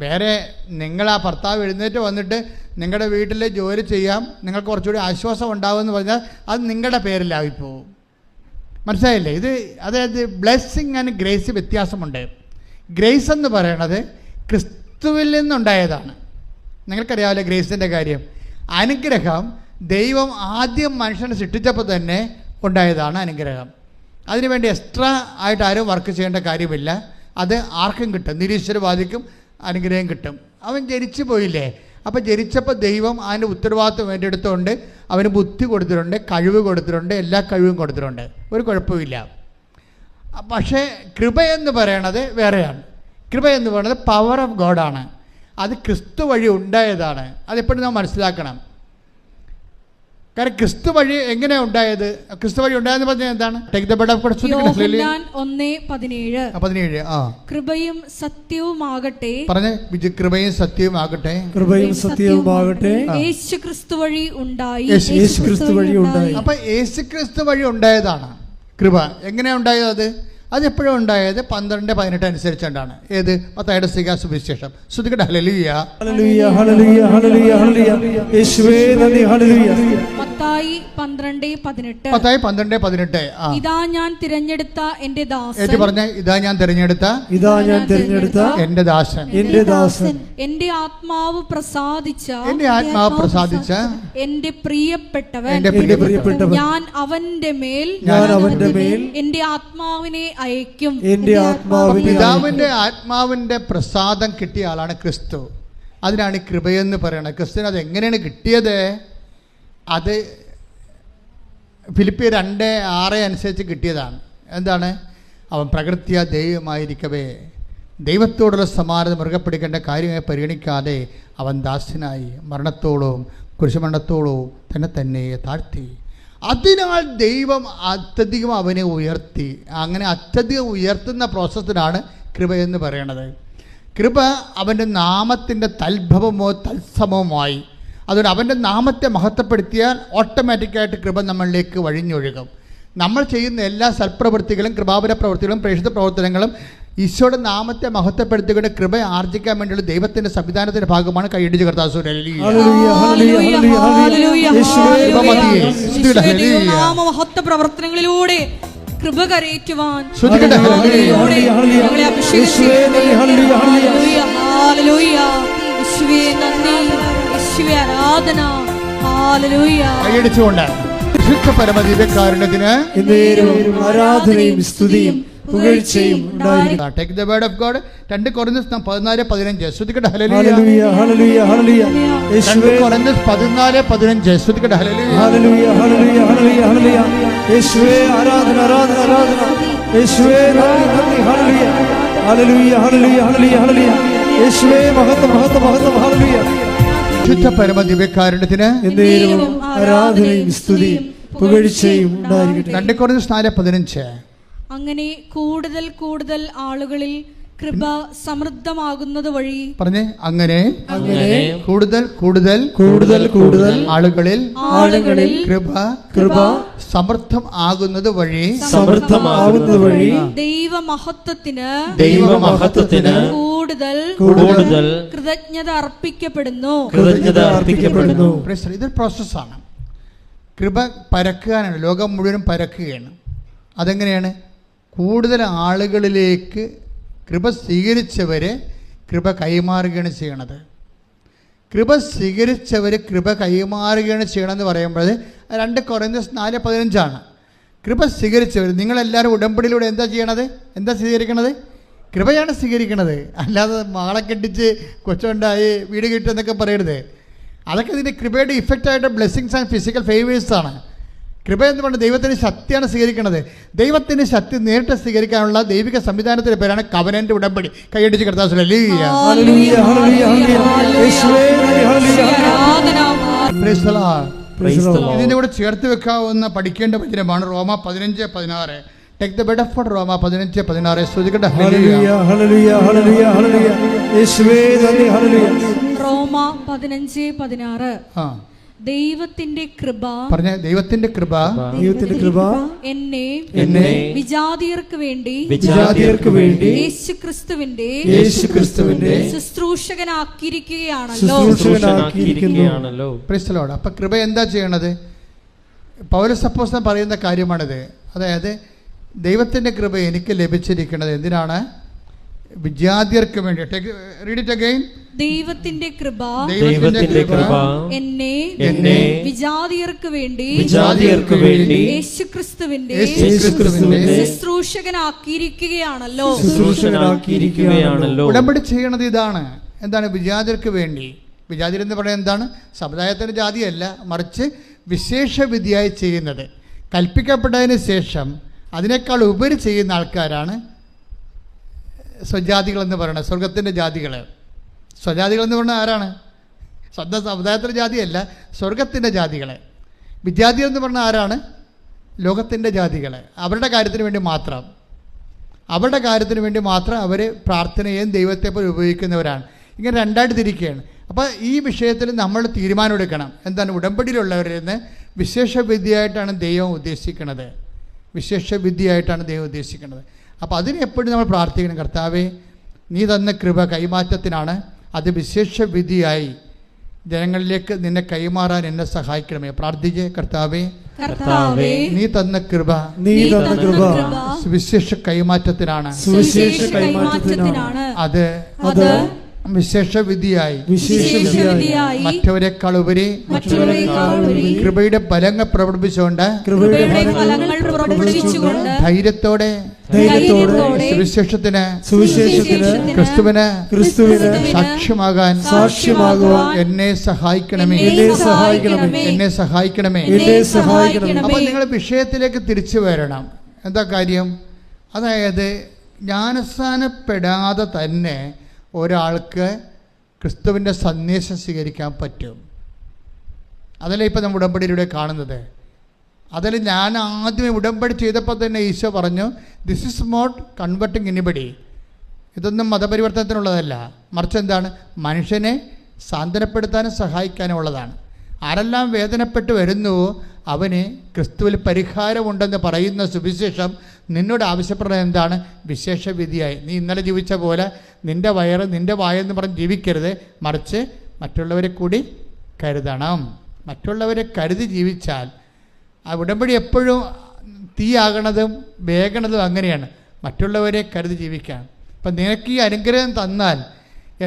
Speaker 4: വേറെ നിങ്ങൾ ആ ഭർത്താവ് എഴുന്നേറ്റ് വന്നിട്ട് നിങ്ങളുടെ വീട്ടിൽ ജോലി ചെയ്യാം, നിങ്ങൾക്ക് കുറച്ചുകൂടി ആശ്വാസം ഉണ്ടാകുമെന്ന് പറഞ്ഞാൽ അത് നിങ്ങളുടെ പേരിലായിപ്പോവും. മനസ്സിലായില്ലേ? അതായത് ബ്ലെസ്സിങ് ആൻഡ് ഗ്രേസ് വ്യത്യാസമുണ്ട്. ഗ്രേസ് എന്ന് പറയണത് ക്രിസ്തുവിൽ നിന്നുണ്ടായതാണ്. നിങ്ങൾക്കറിയാമല്ലോ ഗ്രേസിൻ്റെ കാര്യം. അനുഗ്രഹം ദൈവം ആദ്യം മനുഷ്യനെ സൃഷ്ടിച്ചപ്പോൾ തന്നെ ഉണ്ടായതാണ് അനുഗ്രഹം. അതിനുവേണ്ടി എക്സ്ട്രാ ആയിട്ട് ആരും വർക്ക് ചെയ്യേണ്ട കാര്യമില്ല. അത് ആർക്കും കിട്ടും, നിരീശ്വരവാദിക്കും അനുഗ്രഹം കിട്ടും. അവൻ ജനിച്ചു പോയില്ലേ, അപ്പോൾ ജനിച്ചപ്പോൾ ദൈവം അതിൻ്റെ ഉത്തരവാദിത്വം ഏറ്റെടുത്തുകൊണ്ട് അവന് ബുദ്ധി കൊടുത്തിട്ടുണ്ട്, കഴിവ് കൊടുത്തിട്ടുണ്ട്, എല്ലാ കഴിവും കൊടുത്തിട്ടുണ്ട്, ഒരു കുഴപ്പമില്ല. പക്ഷേ കൃപ എന്ന് പറയണത് വേറെയാണ്. കൃപ എന്ന് പറയുന്നത് പവർ ഓഫ് ഗോഡാണ്. അത് ക്രിസ്തു വഴി ഉണ്ടായതാണ്. അതെപ്പോഴും നാം മനസ്സിലാക്കണം. കാരണം ക്രിസ്തു വഴി എങ്ങനെയാണ് ഉണ്ടായത്? ക്രിസ്തു വഴി ഉണ്ടായെന്ന് പറഞ്ഞാൽ എന്താണ്? കൃപയും സത്യവുമാകട്ടെ പറഞ്ഞ കൃപയും സത്യവുമാകട്ടെ, കൃപയും സത്യവുമാകട്ടെ യേശു ക്രിസ്തു വഴി ഉണ്ടായി. അപ്പൊ യേശു ക്രിസ്തു വഴി ഉണ്ടായതാണ് കൃപ. എങ്ങനെയാ ഉണ്ടായത്? അത് അതെപ്പോഴും ഉണ്ടായത് 12:18 അനുസരിച്ചുകൊണ്ടാണ്. ഏത്? മത്തായിയുടെ സുവിശേഷം. ശ്രുതികട്ടെ ഹല്ലേലൂയ.
Speaker 2: ഹല്ലേലൂയ ഹല്ലേലൂയ ഹല്ലേലൂയ ഹല്ലേലൂയ. യേശുവേ നന്ദി. ഹല്ലേലൂയ.
Speaker 3: മത്തായി 12:18.
Speaker 4: മത്തായി 12:18.
Speaker 3: ഇതാ ഞാൻ തിരഞ്ഞെടുത്ത എന്റെ ദാസൻ.
Speaker 4: ഏറ്റു പറഞ്ഞ, ഇതാ ഞാൻ തിരഞ്ഞെടുത്ത എന്റെ ദാസൻ.
Speaker 2: എന്റെ ദാസൻ.
Speaker 3: എന്റെ ആത്മാവ് പ്രസാദിച്ച എന്റെ പ്രിയപ്പെട്ടവൻ. ഞാൻ അവന്റെ മേൽ എന്റെ ആത്മാവിനെ അയക്കും.
Speaker 4: പിതാവിന്റെ ആത്മാവിന്റെ പ്രസാദം കിട്ടിയ ആളാണ് ക്രിസ്തു. അതിനാണ് കൃപയെന്ന് പറയുന്നത്. ക്രിസ്തുവിന് അത് എങ്ങനെയാണ് കിട്ടിയത്? അത് ഫിലിപ്പിയർ 2:6 അനുസരിച്ച് കിട്ടിയതാണ്. എന്താണ്? അവൻ പ്രകൃത്യാ ദൈവമായിരിക്കവേ ദൈവത്തോടുള്ള സമാനത മുറുകെ പിടിക്കേണ്ട കാര്യമായി പരിഗണിക്കാതെ അവൻ ദാസനായി മരണത്തോളവും കുരിശുമരണത്തോളവും തന്നെ താഴ്ത്തി. അതിനാൽ ദൈവം അത്യധികം അവനെ ഉയർത്തി. അങ്ങനെ അത്യധികം ഉയർത്തുന്ന പ്രോസസ്സിനാണ് കൃപയെന്ന് പറയണത്. കൃപ അവൻ്റെ നാമത്തിൻ്റെ തൽഭവമോ തത്സമവുമായി. അതുകൊണ്ട് അവൻ്റെ നാമത്തെ മഹത്വപ്പെടുത്തിയാൽ ഓട്ടോമാറ്റിക്കായിട്ട് കൃപ നമ്മളിലേക്ക് വഴിഞ്ഞൊഴുകും. നമ്മൾ ചെയ്യുന്ന എല്ലാ സൽപ്രവൃത്തികളും, കൃപാപര പ്രവൃത്തികളും, പ്രേക്ഷിത പ്രവർത്തനങ്ങളും ഈശോയുടെ നാമത്തെ മഹത്വപ്പെടുത്തിക്കൊണ്ട് കൃപ ആർജിക്കാൻ വേണ്ടിയുള്ള ദൈവത്തിന്റെ സംവിധാനത്തിന്റെ ഭാഗമാണ്. കൈയടിച്ച് കർത്താവ്
Speaker 3: പ്രവർത്തനങ്ങളിലൂടെ കൃപ കരയേറ്റുവാൻ
Speaker 4: കൈയടിച്ചുകൊണ്ട് പരമദിവ്യകാരുണ്യത്തിന്
Speaker 2: ആരാധനയും സ്തുതിയും പുകഴ്ചയും ഉണ്ടായിരിക്കട്ടെ.
Speaker 4: Take the word of God. 2 Corinthians 14:15. ശ്രുതിക്കട്ടെ
Speaker 2: ഹല്ലേലൂയ ഹല്ലേലൂയ ഹല്ലേലൂയ.
Speaker 4: 2 Corinthians 14:15. ശ്രുതിക്കട്ടെ ഹല്ലേലൂയ
Speaker 2: ഹല്ലേലൂയ ഹല്ലേലൂയ ഹല്ലേലൂയ ഹല്ലേലൂയ. യേശുവേ ആരാധന ആരാധന ആരാധന. യേശുവേ നന്ദി നന്ദി. ഹല്ലേലൂയ ഹല്ലേലൂയ ഹല്ലേലൂയ ഹല്ലേലൂയ ഹല്ലേലൂയ. യേശുവേ മഹത്വം മഹത്വം മഹത്വം. ഹല്ലേലൂയ.
Speaker 4: ശുദ്ധ പരമദിവ്യകാരുണ്യത്തിന്
Speaker 2: ആരാധനയും സ്തുതിയും പുകഴ്ചയും ഉണ്ടായിരിക്കട്ടെ.
Speaker 4: 2 Corinthians 4:15.
Speaker 3: അങ്ങനെ കൂടുതൽ കൂടുതൽ ആളുകളിൽ കൃപ സമൃദ്ധമാകുന്നത് വഴി
Speaker 4: പറഞ്ഞേ, അങ്ങനെ കൂടുതൽ കൂടുതൽ
Speaker 2: കൂടുതൽ കൂടുതൽ
Speaker 4: ആളുകളിൽ കൃപ സമൃദ്ധം ആകുന്നത് വഴി
Speaker 3: ദൈവമഹത്വത്തിന് കൂടുതൽ കൃതജ്ഞത അർപ്പിക്കപ്പെടുന്നു.
Speaker 4: ഇതൊരു പ്രോസസ്സാണ്. കൃപ പരക്കാനാണ്, ലോകം മുഴുവനും പരക്കുകയാണ്. അതെങ്ങനെയാണ്? കൂടുതൽ ആളുകളിലേക്ക് കൃപ സ്വീകരിച്ചവരെ കൃപ കൈമാറുകയാണ് ചെയ്യണത്. കൃപ സ്വീകരിച്ചവർ കൃപ കൈമാറുകയാണ് ചെയ്യണമെന്ന് പറയുമ്പോൾ 2 Corinthians 4:15. കൃപ സ്വീകരിച്ചവർ, നിങ്ങളെല്ലാവരും ഉടമ്പടിയിലൂടെ എന്താ ചെയ്യണത്? എന്താ സ്വീകരിക്കണത്? കൃപയാണ് സ്വീകരിക്കണത്. അല്ലാതെ മാളെ കെട്ടിച്ച് കൊച്ചുണ്ടായി വീട് കിട്ടുമെന്നൊക്കെ പറയരുത്. അതൊക്കെ ഇതിൻ്റെ കൃപയുടെ ഇഫക്റ്റായിട്ട് ബ്ലെസ്സിങ്സ് ആൻഡ് ഫിസിക്കൽ ഫേവേഴ്സാണ്. കൃപ എന്ന് പറഞ്ഞാൽ ദൈവത്തിൻ്റെ ശക്തിയാണ് സ്വീകരിക്കുന്നത്. ദൈവത്തിൻ്റെ ശക്തി നേരിട്ട് സ്വീകരിക്കാനുള്ള ദൈവിക സംവിധാനത്തിൻ്റെ പേരാണ് കവനന്റ് ഉടമ്പടി. കൈയടിച്ച് കർത്താവ് ഇതിൻ്റെ കൂടെ ചേർത്ത് വെക്കാവുന്ന പഠിക്കേണ്ട വചനമാണ് റോമ 15:16. Take the bed of food. റോമ 15:16. ശ്രുതിക്കട്ടെ
Speaker 3: റോമ 15:16. ദൈവത്തിന്റെ കൃപ എന്നെ വിജാതിയർക്ക് വേണ്ടി യേശുക്രിസ്തുവിന്റെ ശുശ്രൂഷകനാക്കിയിരിക്കുകയാണല്ലോ.
Speaker 4: അപ്പൊ കൃപ എന്താ ചെയ്യണത്? പൗലോസ് അപ്പോസ്തലൻ പറയുന്ന കാര്യമാണിത്. അതായത് ദൈവത്തിന്റെ കൃപ എനിക്ക് ലഭിച്ചിരിക്കുന്നത് എന്തിനാണ്? വിജാതിയർക്ക് വേണ്ടി. Read it again.
Speaker 3: ദൈവത്തിന്റെ കൃപ എന്നെ വിജാതിയർക്ക് വേണ്ടി യേശുക്രിസ്തുവിന്റെ ശുശ്രൂഷകനാക്കിയിരിക്കുകയാണല്ലോ.
Speaker 4: ഉടമ്പടി ചെയ്യണത് ഇതാണ്. എന്താണ്? വിജാതിയർക്ക് വേണ്ടി. വിജാതിർ എന്ന് പറയുന്നത് എന്താണ്? സമുദായത്തിന്റെ ജാതിയല്ല, മറിച്ച് വിശേഷ വിധിയായി ചെയ്യുന്നത്. കൽപ്പിക്കപ്പെട്ടതിന് ശേഷം അതിനേക്കാൾ ഉപരി ചെയ്യുന്ന ആൾക്കാരാണ് സ്വജാതികൾ എന്ന് പറയുന്നത്. സ്വർഗത്തിൻ്റെ ജാതികൾ. സ്വജാതികൾ എന്ന് പറഞ്ഞാൽ ആരാണ്? സ്വന്തം സമുദായത്തിൻ്റെ ജാതിയല്ല, സ്വർഗത്തിൻ്റെ ജാതികളെ. വിജാതികൾ എന്ന് പറഞ്ഞാൽ ആരാണ്? ലോകത്തിൻ്റെ ജാതികൾ. അവരുടെ കാര്യത്തിന് വേണ്ടി മാത്രം അവർ പ്രാർത്ഥനയും ദൈവത്തെ പോലെ ഉപയോഗിക്കുന്നവരാണ്. ഇങ്ങനെ രണ്ടായിട്ട് തിരിക്കുകയാണ്. അപ്പോൾ ഈ വിഷയത്തിൽ നമ്മൾ തീരുമാനമെടുക്കണം. എന്താണ്? ഉടമ്പടിയിലുള്ളവരിൽ നിന്ന് വിശേഷ വിദ്യയായിട്ടാണ് ദൈവം ഉദ്ദേശിക്കുന്നത്. അപ്പോൾ അതിന് എപ്പോഴും നമ്മൾ പ്രാർത്ഥിക്കണം, കർത്താവേ നീ തന്ന കൃപ കൈമാറ്റത്തിനാണ്, അത് വിശേഷ വിധിയായി ജനങ്ങളിലേക്ക് നിന്നെ കൈമാറാൻ എന്നെ സഹായിക്കണമേ. പ്രാർത്ഥിച്ച്, കർത്താവേ നീ തന്ന കൃപ സുവിശേഷ കൈമാറ്റത്തിനാണ്, അത് വിശേഷ വിധിയായി മറ്റവരെക്കാൾ ഉപരി കൃപയുടെ ഫലങ്ങൾ പ്രകടിപ്പിച്ചുകൊണ്ട് ധൈര്യത്തോടെ സുവിശേഷത്തിന് ക്രിസ്തുവിന് സാക്ഷ്യമാകാൻ എന്നെ സഹായിക്കണമേ. അപ്പോൾ നിങ്ങൾ വിഷയത്തിലേക്ക് തിരിച്ചു വരണം. എന്താ കാര്യം? അതായത് ജ്ഞാനസ്നാനപ്പെടാതെ തന്നെ ഒരാൾക്ക് ക്രിസ്തുവിൻ്റെ സന്ദേശം സ്വീകരിക്കാൻ പറ്റും. അതല്ലേ ഇപ്പം നമ്മൾ ഉടമ്പടിയിലൂടെ കാണുന്നത്. അതിൽ ഞാൻ ആദ്യമേ ഉടമ്പടി ചെയ്തപ്പോൾ തന്നെ ഈശോ പറഞ്ഞു, this is not converting anybody. ഇതൊന്നും മതപരിവർത്തനത്തിനുള്ളതല്ല, മറിച്ച് എന്താണ്, മനുഷ്യനെ സാന്ത്വനപ്പെടുത്താനും സഹായിക്കാനും ഉള്ളതാണ്. ആരെല്ലാം വേദനപ്പെട്ട് വരുന്നുവോ അവന് ക്രിസ്തുവിൽ പരിഹാരമുണ്ടെന്ന് പറയുന്ന സുവിശേഷം നിന്നോട് ആവശ്യപ്പെടുന്നത് എന്താണ്? വിശേഷ വിധിയായി. നീ ഇന്നലെ ജീവിച്ച പോലെ നിൻ്റെ വയറ് നിൻ്റെ വായെന്ന് പറഞ്ഞ് ജീവിക്കരുത്, മറിച്ച് മറ്റുള്ളവരെ കൂടി കരുതണം. മറ്റുള്ളവരെ കരുതി ജീവിച്ചാൽ ആ ഉടമ്പടി എപ്പോഴും തീയാകണതും വേഗണതും അങ്ങനെയാണ്, മറ്റുള്ളവരെ കരുതി ജീവിക്കാൻ. അപ്പം നിനക്ക് ഈ അനുഗ്രഹം തന്നാൽ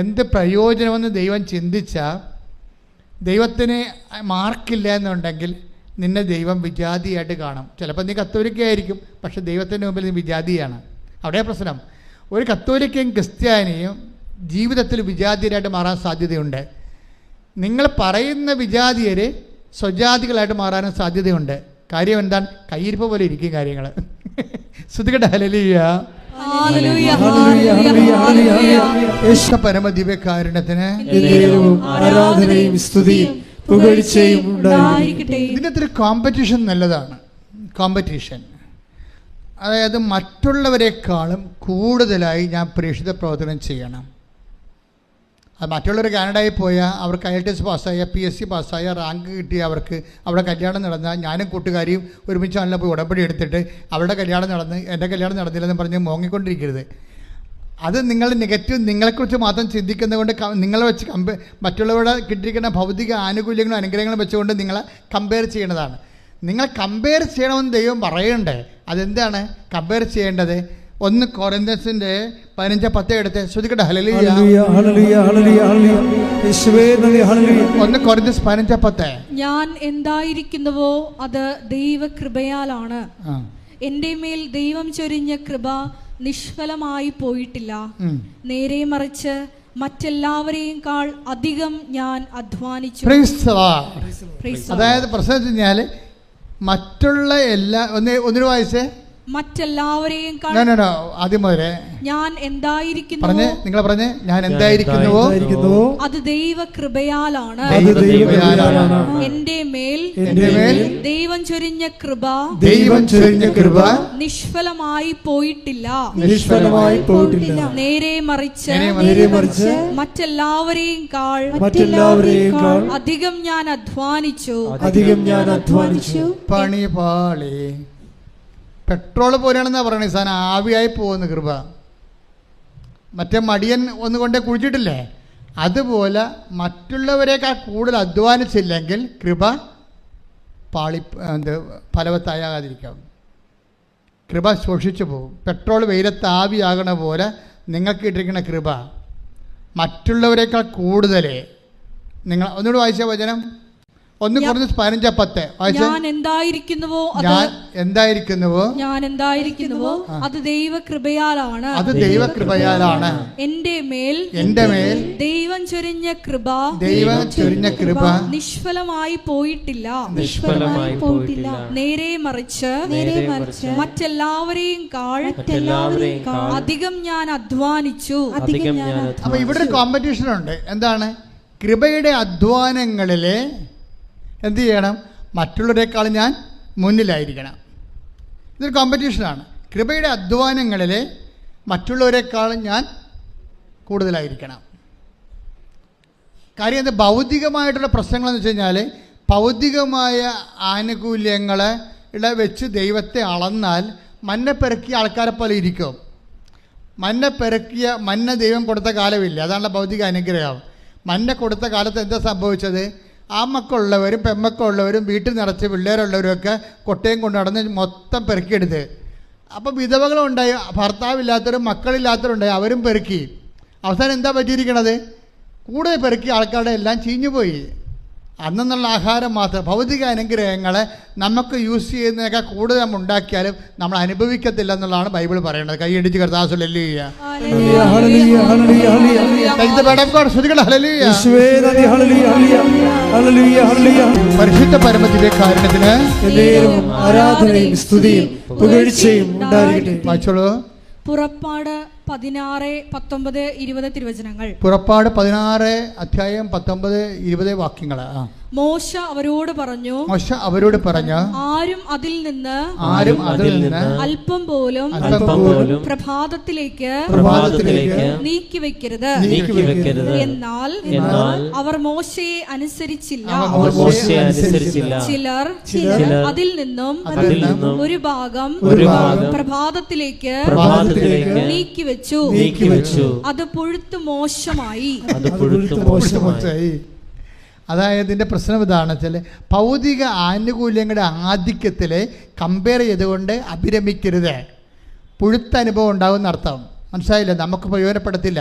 Speaker 4: എന്ത് പ്രയോജനമെന്ന് ദൈവം ചിന്തിച്ചാൽ, ദൈവത്തിന് മാർക്കില്ല എന്നുണ്ടെങ്കിൽ നിന്നെ ദൈവം വിജാതിയായിട്ട് കാണും. ചിലപ്പോൾ നീ കത്തോലിക്കയായിരിക്കും, പക്ഷെ ദൈവത്തിൻ്റെ മുമ്പിൽ നീ വിജാതിയാണ്. അവിടെ പ്രശ്നം. ഒരു കത്തോലിക്കയും ക്രിസ്ത്യാനിയും ജീവിതത്തിൽ വിജാതിയരായിട്ട് മാറാൻ സാധ്യതയുണ്ട്. നിങ്ങൾ പറയുന്ന വിജാതിയർ സ്വജാതികളായിട്ട് മാറാനും സാധ്യതയുണ്ട്. കാര്യം എന്താണ്? കയ്യിരിപ്പ് പോലെ ഇരിക്കും കാര്യങ്ങൾ. ശ്രുതികട ഹല്ലേലൂയ. പരമദിവ്യകാരുണ്യത്തിന്
Speaker 2: ആരാധനയും സ്തുതിയും പുകഴ്ചയും ഉണ്ടായിരിക്കട്ടെ.
Speaker 4: ഇതിനകത്തൊരു കോമ്പറ്റീഷൻ നല്ലതാണ്. കോമ്പറ്റീഷൻ, അതായത് മറ്റുള്ളവരെക്കാളും കൂടുതലായി ഞാൻ പ്രേക്ഷിത പ്രവർത്തനം ചെയ്യണം. അത് മറ്റുള്ളവർ കാനഡയിൽ പോയാൽ അവർക്ക് IELTS പാസ്സായ PSC പാസ്സായ റാങ്ക് കിട്ടിയ അവർക്ക് അവിടെ കല്യാണം നടന്നാൽ ഞാനും കൂട്ടുകാരിയും ഒരുമിച്ചാണല്ലോ പോയി ഉടമ്പടി എടുത്തിട്ട് അവരുടെ കല്യാണം നടന്ന് എൻ്റെ കല്യാണം നടന്നില്ലെന്ന് പറഞ്ഞ് മോങ്ങിക്കൊണ്ടിരിക്കരുത്. അത് നിങ്ങൾ നെഗറ്റീവ് നിങ്ങളെക്കുറിച്ച് മാത്രം ചിന്തിക്കുന്നത് കൊണ്ട് നിങ്ങളെ വെച്ച് മറ്റുള്ളവരുടെ കിട്ടിയിരിക്കുന്ന ഭൗതിക ആനുകൂല്യങ്ങളും അനുഗ്രഹങ്ങളും വെച്ചുകൊണ്ട് നിങ്ങളെ കമ്പയർ ചെയ്യേണ്ടതാണ്. നിങ്ങൾ കമ്പയർ ചെയ്യണമെന്ന് ദൈവം പറയണ്ടേ. അതെന്താണ് കമ്പയർ ചെയ്യേണ്ടത്? 1 കൊരിന്ത്യൻസിന്റെ 15:10 എടുത്ത് ശ്രുതിക്കട്ടെ. ഹല്ലേലൂയ. 1 കൊരിന്ത്യൻസ് 15:10.
Speaker 3: ഞാൻ എന്തായിരിക്കുന്നുവോ അത് ദൈവകൃപയാലാണ്. എന്റെ മേൽ ദൈവം ചൊരിഞ്ഞ കൃപ നിഷ്ഫലമായി പോയിട്ടില്ല. നേരെ മറിച്ച് മറ്റെല്ലാവരെയും അധികം ഞാൻ അധ്വാനിച്ചു.
Speaker 4: അതായത് പ്രശ്നം വെച്ച് കഴിഞ്ഞാൽ മറ്റുള്ള എല്ലാ ഒന്നിനു വായിച്ചേ
Speaker 3: മറ്റെല്ലാവരെയും
Speaker 4: ആദ്യം മുതലേ
Speaker 3: ഞാൻ എന്തായിരിക്കുന്നു
Speaker 4: നിങ്ങൾ പറഞ്ഞേ ഞാൻ എന്തായിരിക്കുന്നുവോ
Speaker 3: അത് ദൈവകൃപയാലാണ്. എന്റെ മേൽ ദൈവം ചൊരിഞ്ഞ കൃപ നിഷ്ഫലമായി പോയിട്ടില്ല. നേരെ മറിച്ച് മറ്റെല്ലാവരെയും അധികം ഞാൻ അധ്വാനിച്ചു.
Speaker 4: പണിപാളി പെട്രോൾ പോലെയാണെന്നാ പറയണേ. സാധനം ആവിയായി പോകുന്ന കൃപ. മറ്റേ മടിയൻ ഒന്നുകൊണ്ടേ കുഴിച്ചിട്ടില്ലേ, അതുപോലെ മറ്റുള്ളവരെക്കാൾ കൂടുതൽ അധ്വാനിച്ചില്ലെങ്കിൽ കൃപ ഫലവത്താകാതിരിക്കാം. കൃപ ശോഷിച്ചു പോകും. പെട്രോൾ വെയിലത്ത് ആവിയാകണ പോലെ നിങ്ങൾക്ക് ഇട്ടിരിക്കുന്ന കൃപ മറ്റുള്ളവരെക്കാൾ കൂടുതൽ നിങ്ങൾ ഒന്നുകൂടി വായിച്ച വചനം 1 കൊരിന്ത്യൻസ് 15:10
Speaker 3: ഞാൻ എന്തായിരിക്കുന്നുവോ അത് ദൈവകൃപയാലാണ്. എന്റെ മേൽ ദൈവം ചൊരിഞ്ഞ കൃപ നിഷ്ഫലമായി പോയിട്ടില്ല. നേരെ മറിച്ച് മറ്റെല്ലാവരെയും അധികം ഞാൻ അധ്വാനിച്ചു.
Speaker 4: അപ്പൊ ഇവിടെ ഒരു കോമ്പറ്റീഷൻ ഉണ്ട്. എന്താണ്? കൃപയുടെ അധ്വാനങ്ങളിലെ എന്ത് ചെയ്യണം? മറ്റുള്ളവരെക്കാൾ ഞാൻ മുന്നിലായിരിക്കണം. ഇതൊരു കോമ്പറ്റീഷനാണ്. കൃപയുടെ അധ്വാനങ്ങളിൽ മറ്റുള്ളവരെക്കാൾ ഞാൻ കൂടുതലായിരിക്കണം. കാര്യം എന്ത്? ഭൗതികമായിട്ടുള്ള പ്രശ്നങ്ങളെന്ന് വെച്ച് കഴിഞ്ഞാൽ ഭൗതികമായ ആനുകൂല്യങ്ങളെ വെച്ച് ദൈവത്തെ അളന്നാൽ മന്ന പെറുക്കിയ ആൾക്കാരെ പോലെ ഇരിക്കും. മന്ന ദൈവം കൊടുത്ത കാലമില്ല, അതാണല്ലോ ഭൗതിക അനുഗ്രഹം. മന്ന കൊടുത്ത കാലത്ത് എന്താ സംഭവിച്ചത്? ആമക്കളുള്ളവരും പെമ്മക്കളുള്ളവരും വീട്ടിൽ നിറച്ച് പിള്ളേരുള്ളവരുമൊക്കെ കൊട്ടയും കൊണ്ട് നടന്ന് മൊത്തം പെറുക്കിയെടുത്ത്. അപ്പോൾ വിധവകളുണ്ടായി, ഭർത്താവില്ലാത്തവരും മക്കളില്ലാത്തവരുണ്ടായി, അവരും പെറുക്കി. അവസാനം എന്താ പറ്റിയിരിക്കണത്? കൂടുതൽ പെറുക്കിയ ആൾക്കാരുടെ എല്ലാം ചീഞ്ഞുപോയി. അന്നുള്ള ആഹാരം മാത്രം. ഭൗതിക അനുഗ്രഹങ്ങളെ നമുക്ക് യൂസ് ചെയ്യുന്നതിനേക്കാൾ കൂടുതൽ നമ്മൾ ഉണ്ടാക്കിയാലും നമ്മൾ അനുഭവിക്കത്തില്ല എന്നുള്ളതാണ് ബൈബിൾ പറയുന്നത്. കൈയടിച്ച് കർത്താവ് ഹല്ലേലൂയ. പരിശുദ്ധ പരമത്തിന്റെ കാരണത്തിന്
Speaker 2: ആരാധനയും സ്തുതിയും പുകഴ്ചയും ഉണ്ടായിരിക്കട്ടെ.
Speaker 4: വായിച്ചോളൂ.
Speaker 3: പുറപ്പാട് 16:19-20 തിരുവചനങ്ങൾ.
Speaker 4: പുറപ്പാട് 16 അധ്യായം 19-20 വാക്യങ്ങൾ.
Speaker 3: മോശ അവരോട് പറഞ്ഞു, ആരും അതിൽ നിന്ന് അല്പം പോലും പ്രഭാതത്തിലേക്ക് നീക്കിവെക്കരുത്. എന്നാൽ അവർ മോശയെ അനുസരിച്ചില്ല. ചിലർ അതിൽ നിന്നും ഒരു ഭാഗം പ്രഭാതത്തിലേക്ക് നീക്കിവെച്ചു. അത് പുഴുത്തു മോശമായി.
Speaker 4: അതായത് ഇതിൻ്റെ പ്രശ്നം ഇതാണ് വെച്ചാൽ, ഭൗതിക ആനുകൂല്യങ്ങളുടെ ആധിക്യത്തിൽ കമ്പയർ ചെയ്തുകൊണ്ട് അഭിരമിക്കരുത്. പുഴുത്ത അനുഭവം ഉണ്ടാകുന്ന അർത്ഥം മനസ്സിലായില്ല, നമുക്ക് പ്രയോജനപ്പെടുത്തില്ല.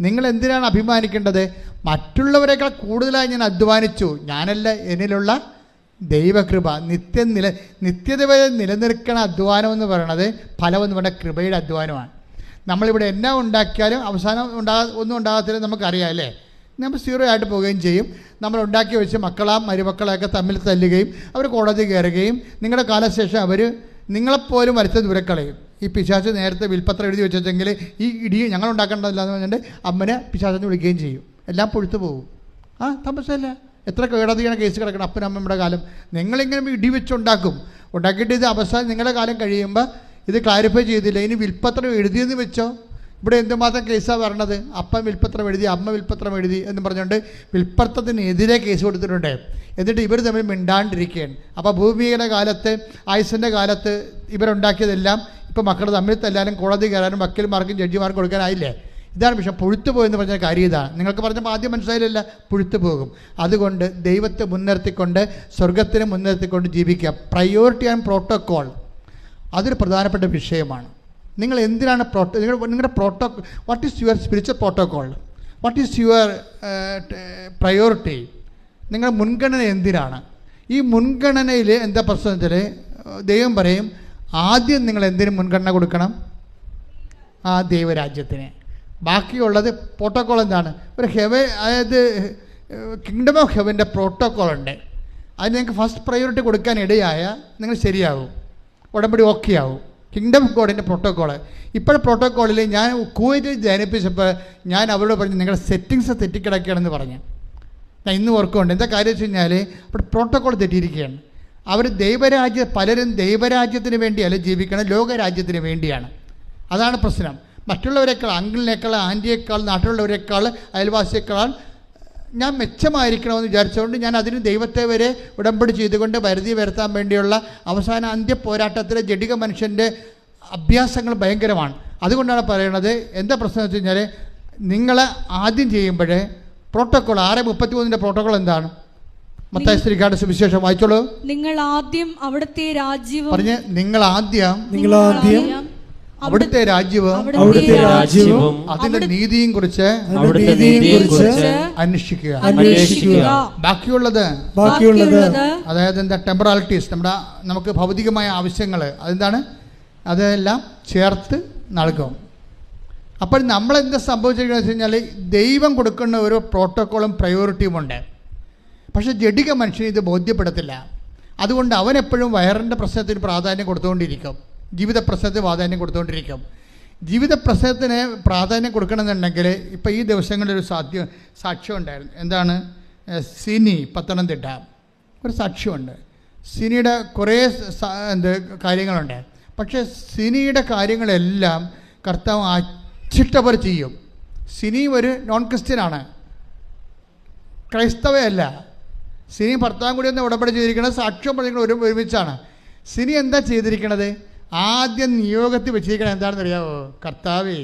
Speaker 4: നിങ്ങൾ എന്തിനാണ് അഭിമാനിക്കേണ്ടത്? മറ്റുള്ളവരെക്കാൾ കൂടുതലായി ഞാൻ അധ്വാനിച്ചു, ഞാനല്ല, എന്നിലുള്ള ദൈവകൃപ. നിത്യത വരെ നിലനിൽക്കണ അധ്വാനം എന്ന് പറയുന്നത് ഫലമെന്ന് പറഞ്ഞ കൃപയുടെ അധ്വാനമാണ്. നമ്മളിവിടെ എന്നാ ഉണ്ടാക്കിയാലും അവസാനം ഒന്നും ഉണ്ടാകത്തില്ല, നമുക്കറിയാം അല്ലേ? നമ്മൾ 0 ആയിട്ട് പോവുകയും ചെയ്യും. നമ്മൾ ഉണ്ടാക്കി വെച്ച് മരുമക്കളെയൊക്കെ തമ്മിൽ തല്ലുകയും അവർ കോടതി കയറുകയും നിങ്ങളുടെ കാലശേഷം അവർ നിങ്ങളെപ്പോലും വരച്ച ദൂരക്കളയും. ഈ പിശാച് നേരത്തെ വിൽപ്പത്രം എഴുതി വെച്ചെങ്കിൽ ഈ ഇടി ഞങ്ങൾ ഉണ്ടാക്കേണ്ടതില്ല എന്ന് പറഞ്ഞിട്ട് അമ്മനെ പിശാചെന്ന് വിളിക്കുകയും ചെയ്യും. എല്ലാം പൊഴുത്തു പോകും. തമസല്ല. എത്ര കോടതിയാണ് കേസ് കിടക്കണം അപ്പനും അമ്മയുടെ കാലം. നിങ്ങളിങ്ങനെ ഇടി ഉണ്ടാക്കിയിട്ട് ഇത് അവസാനം നിങ്ങളുടെ കാലം കഴിയുമ്പോൾ ഇത് ക്ലാരിഫൈ ചെയ്തില്ല, ഇനി വിൽപ്പത്രം എഴുതിയെന്ന് വെച്ചോ. ഇവിടെ എന്തുമാത്രം കേസാണ് വരണത്? അപ്പൻ വിൽപ്പത്രം എഴുതി, അമ്മ വിൽപ്പത്രം എഴുതി എന്ന് പറഞ്ഞുകൊണ്ട് വിൽപ്പത്രത്തിനെതിരെ കേസ് കൊടുത്തിട്ടുണ്ട്. എന്നിട്ട് ഇവർ തമ്മിൽ മിണ്ടാണ്ടിരിക്കുകയാണ്. അപ്പോൾ ഭൂമിയുടെ കാലത്ത്, ആയുസിൻ്റെ കാലത്ത് ഇവരുണ്ടാക്കിയതെല്ലാം ഇപ്പോൾ മക്കൾ തമ്മിൽ തല്ലാനും കോടതി കയറാനും വക്കീൽമാർക്കും ജഡ്ജിമാർക്കും കൊടുക്കാനായില്ലേ? ഇതാണ് വിഷയം. പുഴുത്തു പോയെന്ന് പറഞ്ഞ കാര്യം ഇതാണ്. നിങ്ങൾക്ക് പറഞ്ഞപ്പോൾ ആദ്യം മനസ്സിലായില്ല, പുഴുത്തു പോകും. അതുകൊണ്ട് ദൈവത്തെ മുൻനിർത്തിക്കൊണ്ട്, സ്വർഗത്തിനെ മുൻനിർത്തിക്കൊണ്ട് ജീവിക്കുക. പ്രയോറിറ്റി ആൻഡ് പ്രോട്ടോക്കോൾ അതൊരു പ്രധാനപ്പെട്ട വിഷയമാണ്. നിങ്ങൾ എന്തിനാണ് നിങ്ങളുടെ what is your spiritual protocol? What is your priority? നിങ്ങളുടെ മുൻഗണന എന്തിനാണ്? ഈ മുൻഗണനയിൽ എന്താ പ്രശ്നത്തിൽ ദൈവം പറയും, ആദ്യം നിങ്ങൾ എന്തിനും മുൻഗണന കൊടുക്കണം? ആ ദൈവരാജ്യത്തിന്. ബാക്കിയുള്ളത് പ്രോട്ടോക്കോൾ എന്താണ്? ഒരു ഹെവൻ, അതായത് കിങ്ഡം ഓഫ് ഹെവൻ്റെ പ്രോട്ടോക്കോൾ ഉണ്ട്. അത് നിങ്ങൾക്ക് ഫസ്റ്റ് പ്രയോറിറ്റി കൊടുക്കാൻ ഇടയായ നിങ്ങൾ ശരിയാവും, ഉടമ്പടി ഓക്കെ ആവും. കിങ്ഡം ഓഫ് ഗോഡിൻ്റെ പ്രോട്ടോക്കോള്. ഇപ്പോഴത്തെ പ്രോട്ടോക്കോളിൽ ഞാൻ കുവൈറ്റിൽ ധ്യാനിപ്പിച്ചപ്പോൾ ഞാൻ അവരോട് പറഞ്ഞു, നിങ്ങളുടെ സെറ്റിങ്സ് തെറ്റിക്കിടക്കുകയാണെന്ന് പറഞ്ഞു. ഞാൻ ഇന്ന് ഓർക്കുന്നുണ്ട്. എന്താ കാര്യം വെച്ച് കഴിഞ്ഞാൽ ഇപ്പോൾ പ്രോട്ടോക്കോൾ തെറ്റിയിരിക്കുകയാണ്. അവർ പലരും ദൈവരാജ്യത്തിന് വേണ്ടിയല്ല ജീവിക്കണം, ലോകരാജ്യത്തിന് വേണ്ടിയാണ്. അതാണ് പ്രശ്നം. മറ്റുള്ളവരെക്കാൾ, അങ്കിളിനേക്കാൾ, ആൻറ്റിയേക്കാൾ, നാട്ടിലുള്ളവരെക്കാൾ, അയൽവാസിയേക്കാൾ ഞാൻ മെച്ചമായിരിക്കണമെന്ന് വിചാരിച്ചുകൊണ്ട് ഞാൻ അതിന് ദൈവത്തെ വരെ ഉടമ്പടി ചെയ്തുകൊണ്ട് വരുതി വരുത്താൻ വേണ്ടിയുള്ള അവസാന അന്ത്യ പോരാട്ടത്തിലെ ജഡിക മനുഷ്യൻ്റെ അഭ്യാസങ്ങൾ ഭയങ്കരമാണ്. അതുകൊണ്ടാണ് പറയുന്നത്, എന്താ പ്രശ്നം വെച്ച് കഴിഞ്ഞാൽ നിങ്ങൾ ആദ്യം ചെയ്യുമ്പോഴേ പ്രോട്ടോക്കോൾ 6:33 പ്രോട്ടോക്കോൾ എന്താണ്? മത്തായി ശ്രീകാട് സുവിശേഷം വായിച്ചോളൂ.
Speaker 3: നിങ്ങൾ ആദ്യം അവിടുത്തെ രാജ്യവും
Speaker 4: പറഞ്ഞ് നിങ്ങൾ ആദ്യം അവിടുത്തെ രാജ്യവും അതിന്റെ നീതിയും കുറിച്ച് അന്വേഷിക്കുക. ബാക്കിയുള്ളത് അതായത് എന്താ? ടെമ്പറാലിറ്റീസ്, നമുക്ക് ഭൗതികമായ ആവശ്യങ്ങൾ അതെന്താണ്? അതെല്ലാം ചേർത്ത് നൽകും. അപ്പോൾ നമ്മളെന്താ സംഭവിച്ചിരിക്കുന്നത് വെച്ച് കഴിഞ്ഞാൽ ദൈവം കൊടുക്കുന്ന ഒരു പ്രോട്ടോക്കോളും പ്രയോറിറ്റിയും ഉണ്ട്. പക്ഷേ ജഡിക മനുഷ്യന് ഇത് ബോധ്യപ്പെടത്തില്ല. അതുകൊണ്ട് അവനെപ്പോഴും വയറിൻ്റെ പ്രശ്നത്തിന് പ്രാധാന്യം കൊടുത്തുകൊണ്ടിരിക്കും, ജീവിത പ്രശ്നത്തിന് പ്രാധാന്യം കൊടുത്തുകൊണ്ടിരിക്കും. ജീവിത പ്രശ്നത്തിന് പ്രാധാന്യം കൊടുക്കണമെന്നുണ്ടെങ്കിൽ ഇപ്പോൾ ഈ ദിവസങ്ങളിലൊരു സാക്ഷ്യം ഉണ്ടായിരുന്നു. എന്താണ്? സിനി, പത്തനംതിട്ട ഒരു സാക്ഷ്യമുണ്ട്. സിനിയുടെ കുറേ കാര്യങ്ങളുണ്ട്. പക്ഷേ സിനിയുടെ കാര്യങ്ങളെല്ലാം കർത്താവ് അച്ചിട്ടവർ ചെയ്യും. സിനി ഒരു നോൺ ക്രിസ്ത്യനാണ്, ക്രൈസ്തവയല്ല. സിനി ഭർത്താവും കൂടി ഒന്ന് ഉടമ്പടി ചെയ്തിരിക്കുന്നത്, സാക്ഷ്യം പറഞ്ഞിരിക്കുന്നത് ഒരുമിച്ചാണ്. സിനി എന്താ ചെയ്തിരിക്കണത്? ആദ്യം നിയോഗത്തിൽ വെച്ചിരിക്കണം എന്താണെന്ന് അറിയാമോ? കർത്താവേ,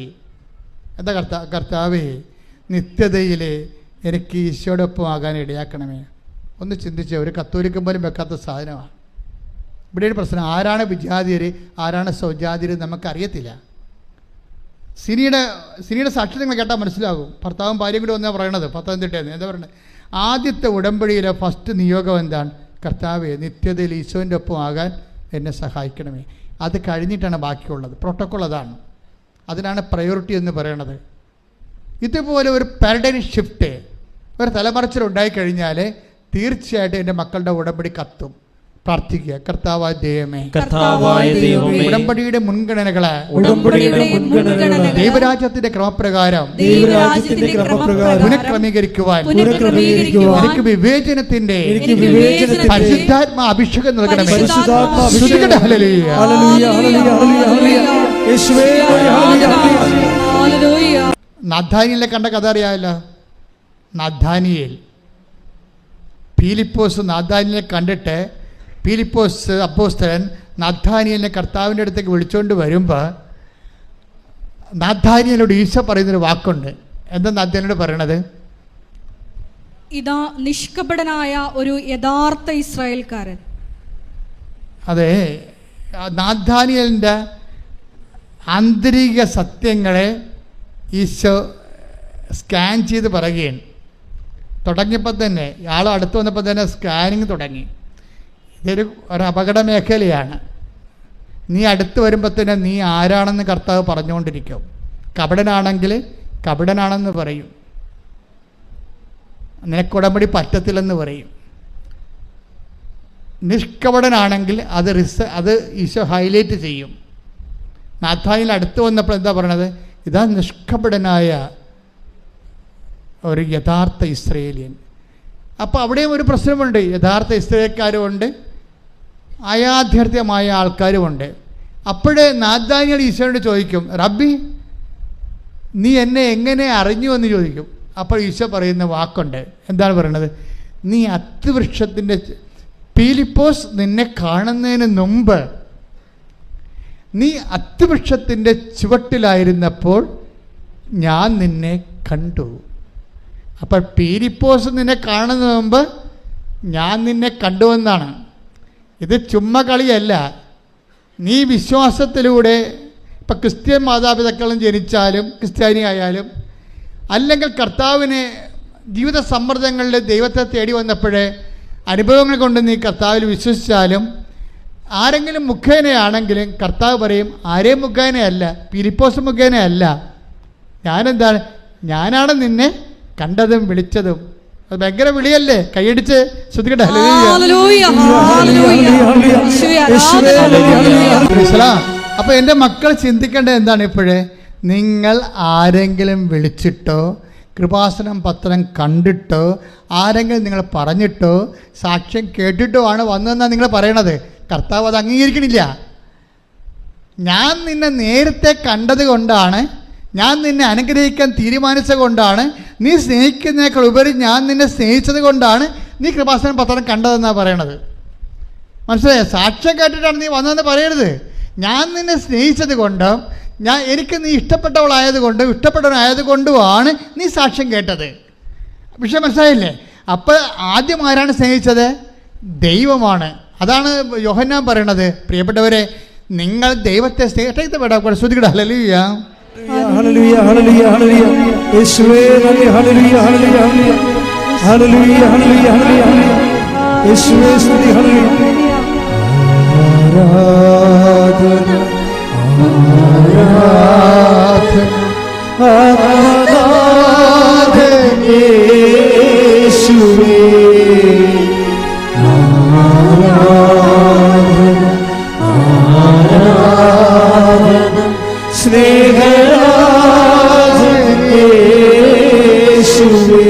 Speaker 4: എന്താ കർത്താവേ, നിത്യതയിൽ എനിക്ക് ഈശോടൊപ്പം ആകാൻ ഇടയാക്കണമേ. ഒന്ന് ചിന്തിച്ച, ഒരു കത്തോലിക്കൻ പോലും വെക്കാത്ത സാധനമാണ്. ഇവിടെ ഒരു പ്രശ്നം, ആരാണ് വിജാതിയർ ആരാണ് സ്വജാതിയർ നമുക്കറിയത്തില്ല. സിനിയുടെ സാക്ഷി നിങ്ങൾ കേട്ടാൽ മനസ്സിലാകും. ഭർത്താവും ഭാര്യയും കൂടി ഒന്നാണ് പറയണത്. പത്തനംതിട്ടയെന്ന് എന്താ പറയുന്നത്? ആദ്യത്തെ ഉടമ്പടിയിലെ ഫസ്റ്റ് നിയോഗം എന്താണ്? കർത്താവേ, നിത്യതയിൽ ഈശോൻ്റെ ഒപ്പം ആകാൻ എന്നെ സഹായിക്കണമേ. അത് കഴിഞ്ഞിട്ടാണ് ബാക്കിയുള്ളത്. പ്രോട്ടോക്കോൾ അതാണ്. അതിനാണ് പ്രയോറിറ്റി എന്ന് പറയണത്. ഇതുപോലെ ഒരു പാരഡൈം ഷിഫ്റ്റ്, ഒരു തലമറിച്ചിലുണ്ടായിക്കഴിഞ്ഞാൽ തീർച്ചയായിട്ടും എൻ്റെ മക്കളുടെ ഉടമ്പടി കത്തും. പ്രാർത്ഥിക്കുക, കർത്താവായ ദൈവമേ, ഉടമ്പടിയുടെ മുൻഗണനകളെ ദൈവരാജ്യത്തിന്റെ ക്രമപ്രകാരം പുനഃക്രമീകരിക്കുവാൻ എനിക്ക് വിവേചനത്തിന്റെ പരിശുദ്ധാത്മ അഭിഷേകം നൽകണമേ. നാഥാനിയലിനെ കണ്ട കഥ അറിയാമല്ലോ. നാഥാനിയേൽ, ഫിലിപ്പോസ് നാഥാനിയലിനെ കണ്ടിട്ട് ഫിലിപ്പോസ് അപ്പോസ്തലൻ നാഥാനിയലിനെ കർത്താവിൻ്റെ അടുത്തേക്ക് വിളിച്ചുകൊണ്ട് വരുമ്പോൾ നാഥാനിയലോട് ഈശോ പറയുന്നൊരു വാക്കുണ്ട്. എന്താ നാഥാനിയോട് പറയണത്?
Speaker 3: ഇതാ നിഷ്കപടനായ ഒരു യഥാർത്ഥ ഇസ്രായേൽക്കാരൻ.
Speaker 4: അതെ, നാഥാനിയലിൻ്റെ ആന്തരിക സത്യങ്ങളെ ഈശോ സ്കാൻ ചെയ്ത് പറയുകയാണ്. തുടങ്ങിയപ്പോൾ തന്നെ ആൾ അടുത്ത് വന്നപ്പോൾ തന്നെ സ്കാനിങ് തുടങ്ങി. ഇതൊരു അപകട മേഖലയാണ്. നീ അടുത്ത് വരുമ്പോൾ തന്നെ നീ ആരാണെന്ന് കർത്താവ് പറഞ്ഞുകൊണ്ടിരിക്കും. കപടനാണെങ്കിൽ കപടനാണെന്ന് പറയും, നിനക്കുടമ്പടി പറ്റത്തില്ലെന്ന് പറയും. നിഷ്കപടനാണെങ്കിൽ അത് ഈശോ ഹൈലൈറ്റ് ചെയ്യും. നാഥാനിൽ അടുത്ത് വന്നപ്പോൾ എന്താ പറയണത്? ഇതാ നിഷ്കപടനായ ഒരു യഥാർത്ഥ ഇസ്രായേലിയൻ. അപ്പോൾ അവിടെയും ഒരു പ്രശ്നമുണ്ട്. യഥാർത്ഥ ഇസ്രായേൽക്കാരുമുണ്ട്, അയാഥാർത്ഥ്യമായ ആൾക്കാരുമുണ്ട്. അപ്പോഴേ നാഥാനിയേൽ ഈശോയോട് ചോദിക്കും, റബ്ബി, നീ എന്നെ എങ്ങനെ അറിഞ്ഞു എന്ന് ചോദിക്കും. അപ്പോൾ ഈശോ പറയുന്ന വാക്കുണ്ട്. എന്താണ് പറയണത്? നീ അത്തിവൃക്ഷത്തിൻ്റെ ഫിലിപ്പോസ് നിന്നെ കാണുന്നതിന് മുമ്പ് നീ അത്തിവൃക്ഷത്തിൻ്റെ ചുവട്ടിലായിരുന്നപ്പോൾ ഞാൻ നിന്നെ കണ്ടു. അപ്പോൾ ഫിലിപ്പോസ് നിന്നെ കാണുന്നതിന് മുമ്പ് ഞാൻ നിന്നെ കണ്ടുവെന്നാണ്. ഇത് ചുമ്മാ കളിയല്ല. നീ വിശ്വാസത്തിലൂടെ ഇപ്പം ക്രിസ്ത്യൻ മാതാപിതാക്കളും ജനിച്ചാലും ക്രിസ്ത്യാനി ആയാലും അല്ലെങ്കിൽ കർത്താവിനെ ജീവിത സമ്മർദ്ദങ്ങളിൽ ദൈവത്തെ തേടി വന്നപ്പോഴേ അനുഭവങ്ങൾ കൊണ്ട് നീ കർത്താവിൽ വിശ്വസിച്ചാലും ആരെങ്കിലും മുഖേനയാണെങ്കിലും കർത്താവ് പറയും, ആരെയും മുഖേനയല്ല, ഫിലിപ്പോസ് മുഖേനയല്ല, ഞാനെന്താണ്, ഞാനാണ് നിന്നെ കണ്ടതും വിളിച്ചതും. അത് ഭയങ്കര വിളിയല്ലേ? കൈയടിച്ച് ശ്രദ്ധിക്കട്ടെ. അപ്പൊ എൻ്റെ മക്കൾ ചിന്തിക്കേണ്ടത് എന്താണ്? ഇപ്പോഴേ നിങ്ങൾ ആരെങ്കിലും വിളിച്ചിട്ടോ കൃപാസനം പത്രം കണ്ടിട്ടോ ആരെങ്കിലും നിങ്ങൾ പറഞ്ഞിട്ടോ സാക്ഷ്യം കേട്ടിട്ടോ ആണ് വന്നതെന്നാണ് നിങ്ങൾ പറയണത്. കർത്താവ് അത് അംഗീകരിക്കണില്ല. ഞാൻ നിന്നെ നേരത്തെ കണ്ടത് കൊണ്ടാണ്, ഞാൻ നിന്നെ അനുഗ്രഹിക്കാൻ തീരുമാനിച്ചത് കൊണ്ടാണ്, നീ സ്നേഹിക്കുന്നതിനേക്കാൾ ഉപരി ഞാൻ നിന്നെ സ്നേഹിച്ചത് കൊണ്ടാണ് നീ കൃപാസനം പത്രം കണ്ടതെന്നാണ് പറയണത്. മനസ്സിലായോ? സാക്ഷ്യം കേട്ടിട്ടാണ് നീ വന്നതെന്ന് പറയരുത്. ഞാൻ നിന്നെ സ്നേഹിച്ചത് കൊണ്ടും എനിക്ക് നീ ഇഷ്ടപ്പെട്ടവളായതുകൊണ്ടും ഇഷ്ടപ്പെട്ടവനായതുകൊണ്ടുമാണ് നീ സാക്ഷ്യം കേട്ടത്. വിഷയം മനസ്സിലായില്ലേ? അപ്പോൾ ആദ്യം ആരാണ് സ്നേഹിച്ചത്? ദൈവമാണ്. അതാണ് യോഹന്നാൻ പറയണത്, പ്രിയപ്പെട്ടവരെ, നിങ്ങൾ ദൈവത്തെ സ്നേഹിക്കട്ടെ. വേണം ശ്രദ്ധിക്കട്ടെ. ഹല്ലേലൂയ,
Speaker 2: ഹല്ലേലൂയ, ഹല്ലേലൂയ, ഹല്ലേലൂയ. യേശുവേ നന്ദി. ഹല്ലേലൂയ, ഹല്ലേലൂയ, ഹല്ലേലൂയ, ഹല്ലേലൂയ, ഹല്ലേലൂയ. യേശുവേ സ്തുതി. ഹല്ലേലൂയ. ആരാധന, ആരാധന, ആരാധന യേശുവേ. ആരാധന, ആരാധന സ്നേഹരാജൻ യേശുവേ.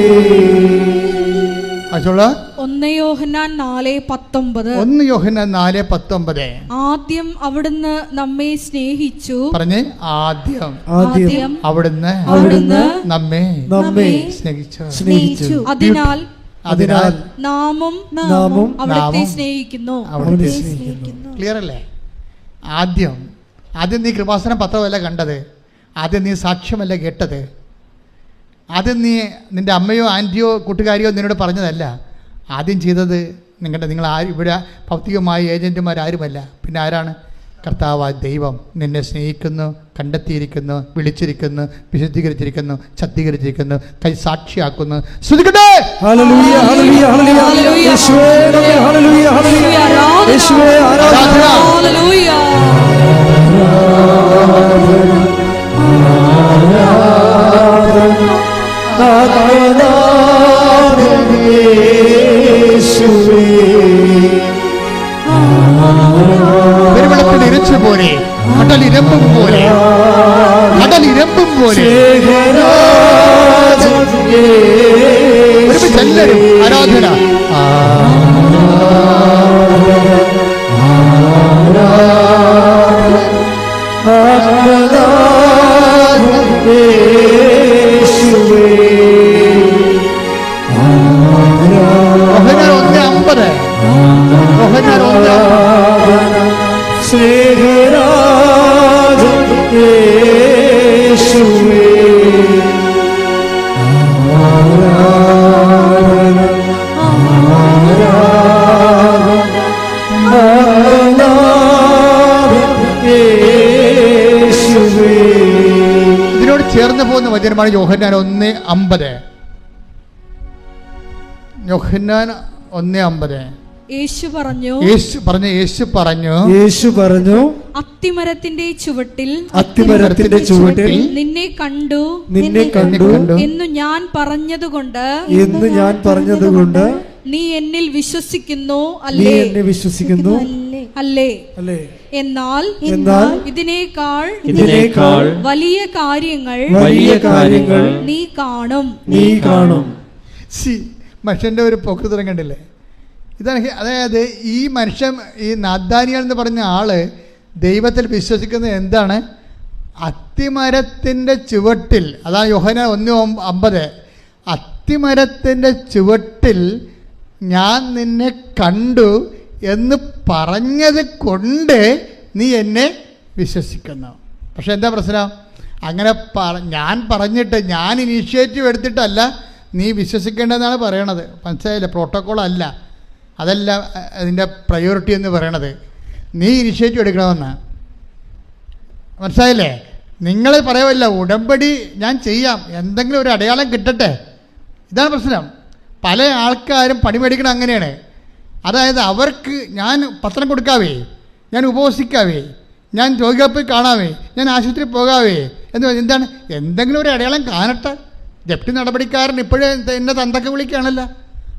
Speaker 4: അച്ചോളാ
Speaker 3: 1 യോഹന്നാൻ 4:19.
Speaker 4: 1 യോഹന്നാൻ 4:19.
Speaker 3: ആദ്യം അവിടുന്ന് നമ്മെ സ്നേഹിച്ചു.
Speaker 4: പറഞ്ഞേ, ആദ്യം അവിടുന്ന് നമ്മെ സ്നേഹിച്ചു.
Speaker 3: അതിനാൽ
Speaker 2: നാമും
Speaker 3: അവിടുത്തെ സ്നേഹിക്കുന്നു.
Speaker 4: ക്ലിയർ അല്ലേ? ആദ്യം നീ കൃപാസനം പത്രമല്ല കണ്ടത്, ആദ്യം നീ സാക്ഷ്യമല്ല കേട്ടത്, ആദ്യം നീ നിൻ്റെ അമ്മയോ ആൻറ്റിയോ കൂട്ടുകാരിയോ നിന്നോട് പറഞ്ഞതല്ല. ആദ്യം ചെയ്തത് നിങ്ങൾ ആരും ഇവിടെ ഭൗതികമായ ഏജൻറ്റുമാരാരുമല്ല, പിന്നെ ആരാണ്? കർത്താവായ ദൈവം നിന്നെ സ്നേഹിക്കുന്നു, കണ്ടെത്തിയിരിക്കുന്നു, വിളിച്ചിരിക്കുന്നു, വിശുദ്ധീകരിച്ചിരിക്കുന്നു, ശക്തീകരിച്ചിരിക്കുന്നു, കൈ സാക്ഷിയാക്കുന്നു. ശ്രുതിക്കട്ടെ.
Speaker 2: ഹല്ലേലൂയ, ഹല്ലേലൂയ, ഹല്ലേലൂയ. യേശുവേ നന്ദി, ഹല്ലേലൂയ, ഹല്ലേലൂയ. യേശുവേ ആരാധന.
Speaker 3: ഹല്ലേലൂയ.
Speaker 4: പെരുവെള്ളത്തിൽ ഇരച്ചു പോലെ, കടലിരമ്പും പോലെ, കടലിരമ്പും പോലെ എല്ലാവരും ആരാധന. ഇതിനോട് ചേർന്ന് പോകുന്ന വചനമാണ് യോഹന്നാൻ 1:50. യോഹന്നാൻ 1:50.
Speaker 3: യേശു
Speaker 2: പറഞ്ഞു
Speaker 3: അത്തിമരത്തിന്റെ ചുവട്ടിൽ നിന്നെ കണ്ടു എന്ന് ഞാൻ പറഞ്ഞതുകൊണ്ട് നീ എന്നിൽ വിശ്വസിക്കുന്നു അല്ലേ? അല്ലേ? എന്നാൽ ഇതിനേക്കാൾ വലിയ കാര്യങ്ങൾ നീ കാണും.
Speaker 4: മനുഷ്യന്റെ ഒരു പോക്കുതരം കണ്ടില്ലേ? ഇതാണ്. അതായത് ഈ മനുഷ്യൻ, ഈ നാഥാനിയൽ എന്ന് പറഞ്ഞ ആള് ദൈവത്തിൽ വിശ്വസിക്കുന്നത് എന്താണ്? അത്തിമരത്തിൻ്റെ ചുവട്ടിൽ, അതാണ് യോഹന്നാൻ 1:50. അത്തിമരത്തിൻ്റെ ചുവട്ടിൽ ഞാൻ നിന്നെ കണ്ടു എന്ന് പറഞ്ഞത് കൊണ്ട് നീ എന്നെ വിശ്വസിക്കുന്നു. പക്ഷെ എന്താ പ്രശ്നം? അങ്ങനെ ഞാൻ പറഞ്ഞിട്ട്, ഞാൻ ഇനീഷ്യേറ്റീവ് എടുത്തിട്ടല്ല നീ വിശ്വസിക്കേണ്ടതെന്നാണ് പറയണത്. മനസ്സിലായില്ലേ? പ്രോട്ടോക്കോൾ അല്ല, അതല്ല അതിൻ്റെ പ്രയോറിറ്റി എന്ന് പറയണത്. നീ ഇനിഷ്യേറ്റീവ് എടുക്കണമെന്ന്. മനസ്സിലായില്ലേ? നിങ്ങൾ പറയുമല്ല ഉടമ്പടി ഞാൻ ചെയ്യാം, എന്തെങ്കിലും ഒരു അടയാളം കിട്ടട്ടെ. ഇതാണ് പ്രശ്നം. പല ആൾക്കാരും പണി മേടിക്കണം അങ്ങനെയാണ്. അതായത് അവർക്ക് ഞാൻ പത്രം കൊടുക്കാവേ, ഞാൻ ഉപവസിക്കാവേ, ഞാൻ രോഗികളെ പോയി കാണാവേ, ഞാൻ ആശുപത്രിയിൽ പോകാവേ എന്ന് എന്താണ്? എന്തെങ്കിലും ഒരു അടയാളം കാണട്ടെ. ജപ്തി നടപടിക്കാരൻ ഇപ്പോഴും എന്നെ തന്തക്ക വിളിക്കുകയാണല്ലോ,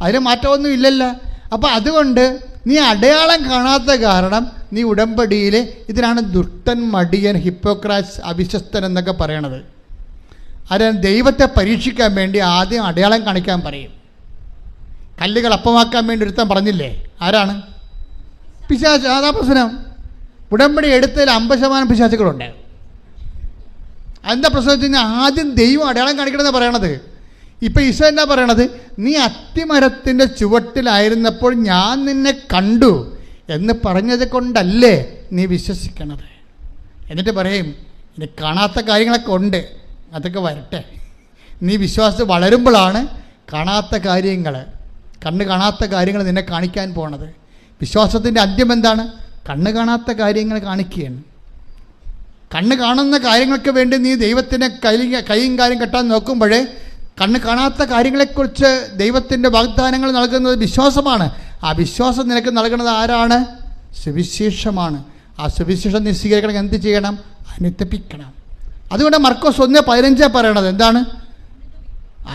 Speaker 4: അതിന് മാറ്റമൊന്നും ഇല്ലല്ലോ. അപ്പോൾ അതുകൊണ്ട് നീ അടയാളം കാണാത്ത കാരണം നീ ഉടമ്പടിയിൽ ഇതിനാണ് ദുഷ്ടൻ, മടിയൻ, ഹിപ്പോക്രാറ്റ്സ്, അവിശ്വസ്തൻ എന്നൊക്കെ പറയണത്. ആരാണ്? ദൈവത്തെ പരീക്ഷിക്കാൻ വേണ്ടി ആദ്യം അടയാളം കാണിക്കാൻ പറയും. കല്ലുകൾ അപ്പമാക്കാൻ വേണ്ടി ഒരുത്തൻ പറഞ്ഞില്ലേ? ആരാണ്? പിശാച്. അതാ പ്രശ്നം. ഉടമ്പടി എടുത്തതിൽ 50% പിശാചുകളുണ്ട്. എന്താ പ്രശ്നം വെച്ച് കഴിഞ്ഞാൽ ആദ്യം ദൈവം അടയാളം കാണിക്കണമെന്ന് പറയണത്. ഇപ്പം ഈശോ എന്നാ പറയണത്? നീ അത്തിമരത്തിൻ്റെ ചുവട്ടിലായിരുന്നപ്പോൾ ഞാൻ നിന്നെ കണ്ടു എന്ന് പറഞ്ഞത് കൊണ്ടല്ലേ നീ വിശ്വസിക്കണത്. എന്നിട്ട് പറയും ഇനി കാണാത്ത കാര്യങ്ങളൊക്കെ ഉണ്ട്, അതൊക്കെ വരട്ടെ. നീ വിശ്വാസം വളരുമ്പോഴാണ് കാണാത്ത കാര്യങ്ങൾ, കണ്ണ് കാണാത്ത കാര്യങ്ങൾ നിന്നെ കാണിക്കാൻ പോണത്. വിശ്വാസത്തിൻ്റെ അന്ത്യം എന്താണ്? കണ്ണ് കാണാത്ത കാര്യങ്ങൾ കാണിക്കുകയാണ്. കണ്ണ് കാണുന്ന കാര്യങ്ങൾക്ക് വേണ്ടി നീ ദൈവത്തിൻ്റെ കൈയും കാര്യം കെട്ടാൻ നോക്കുമ്പോഴേ കണ്ണ് കാണാത്ത കാര്യങ്ങളെക്കുറിച്ച് ദൈവത്തിൻ്റെ വാഗ്ദാനങ്ങൾ നൽകുന്നത് വിശ്വാസമാണ്. ആ വിശ്വാസം നിനക്ക് നൽകുന്നത് ആരാണ്? സുവിശേഷമാണ്. ആ സുവിശേഷം നീ സ്വീകരിക്കണം. എന്ത് ചെയ്യണം? അനുതപിക്കണം. അതുകൊണ്ട് മർക്കോസ് 1:15 പറയണത് എന്താണ്?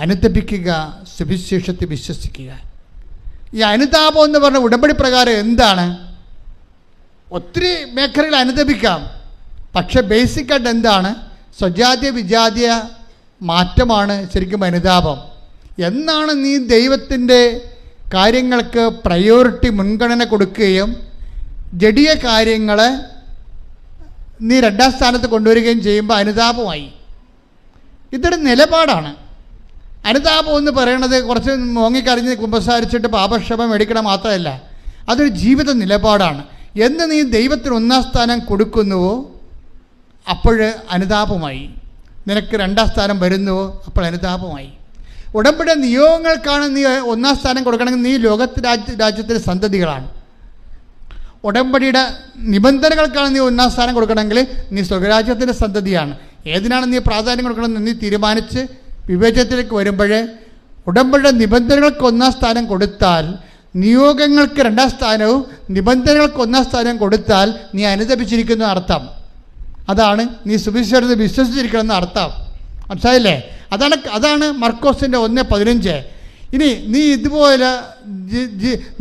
Speaker 4: അനുതപിക്കുക, സുവിശേഷത്തെ വിശ്വസിക്കുക. ഈ അനുതാപം എന്ന് പറഞ്ഞ ഉടമ്പടി പ്രകാരം എന്താണ്? ഒത്തിരി മേഖലകൾ അനുതപിക്കാം, പക്ഷെ ബേസിക്കായിട്ട് എന്താണ്? സ്വജാതീയ വിജാതീയ മാറ്റമാണ് ശരിക്കും അനുതാപം. എന്നാണ് നീ ദൈവത്തിൻ്റെ കാര്യങ്ങൾക്ക് പ്രയോറിറ്റി, മുൻഗണന കൊടുക്കുകയും ജഡീയ കാര്യങ്ങളെ നീ 2ാം സ്ഥാനത്ത് കൊണ്ടുവരികയും ചെയ്യുമ്പോൾ അനുതാപമായി. ഇതൊരു നിലപാടാണ്. അനുതാപം എന്ന് പറയണത് കുറച്ച് മോങ്ങിക്കറിഞ്ഞ് കുമ്പസാരിച്ചിട്ട് പാപക്ഷമ മേടിക്കണം മാത്രമല്ല, അതൊരു ജീവിത നിലപാടാണ്. എന്ന് നീ ദൈവത്തിന് 1-ാം സ്ഥാനം കൊടുക്കുന്നുവോ അപ്പോൾ അനുതാപമായി. നിനക്ക് 2-ാം സ്ഥാനം വരുന്നുവോ അപ്പോൾ അനുതാപമായി. ഉടമ്പടി നിയോഗങ്ങൾക്കാണ് നീ 1-ാം സ്ഥാനം കൊടുക്കണമെങ്കിൽ നീ രാജ്യത്തിൻ്റെ സന്തതികളാണ്. ഉടമ്പടിയുടെ നിബന്ധനകൾക്കാണ് നീ 1-ാം സ്ഥാനം കൊടുക്കണമെങ്കിൽ നീ സ്വർഗരാജ്യത്തിൻ്റെ സന്തതിയാണ്. ഏതിനാണ് നീ പ്രാധാന്യം കൊടുക്കണമെന്ന് നീ തീരുമാനിച്ച് വിവേചനത്തിലേക്ക് വരുമ്പോൾ ഉടമ്പടിയുടെ നിബന്ധനകൾക്ക് 1-ാം സ്ഥാനം കൊടുത്താൽ, നിയോഗങ്ങൾക്ക് 2-ാം സ്ഥാനവും നിബന്ധനകൾക്ക് 1-ാം സ്ഥാനവും കൊടുത്താൽ നീ അനുദപിച്ചിരിക്കുന്ന അർത്ഥം. അതാണ് നീ സുവിശേഷത്തിൽ വിശ്വസിച്ചിരിക്കണമെന്ന അർത്ഥം. മനസ്സിലായില്ലേ? അതാണ് മർക്കോസിൻ്റെ 1:15. ഇനി നീ ഇതുപോലെ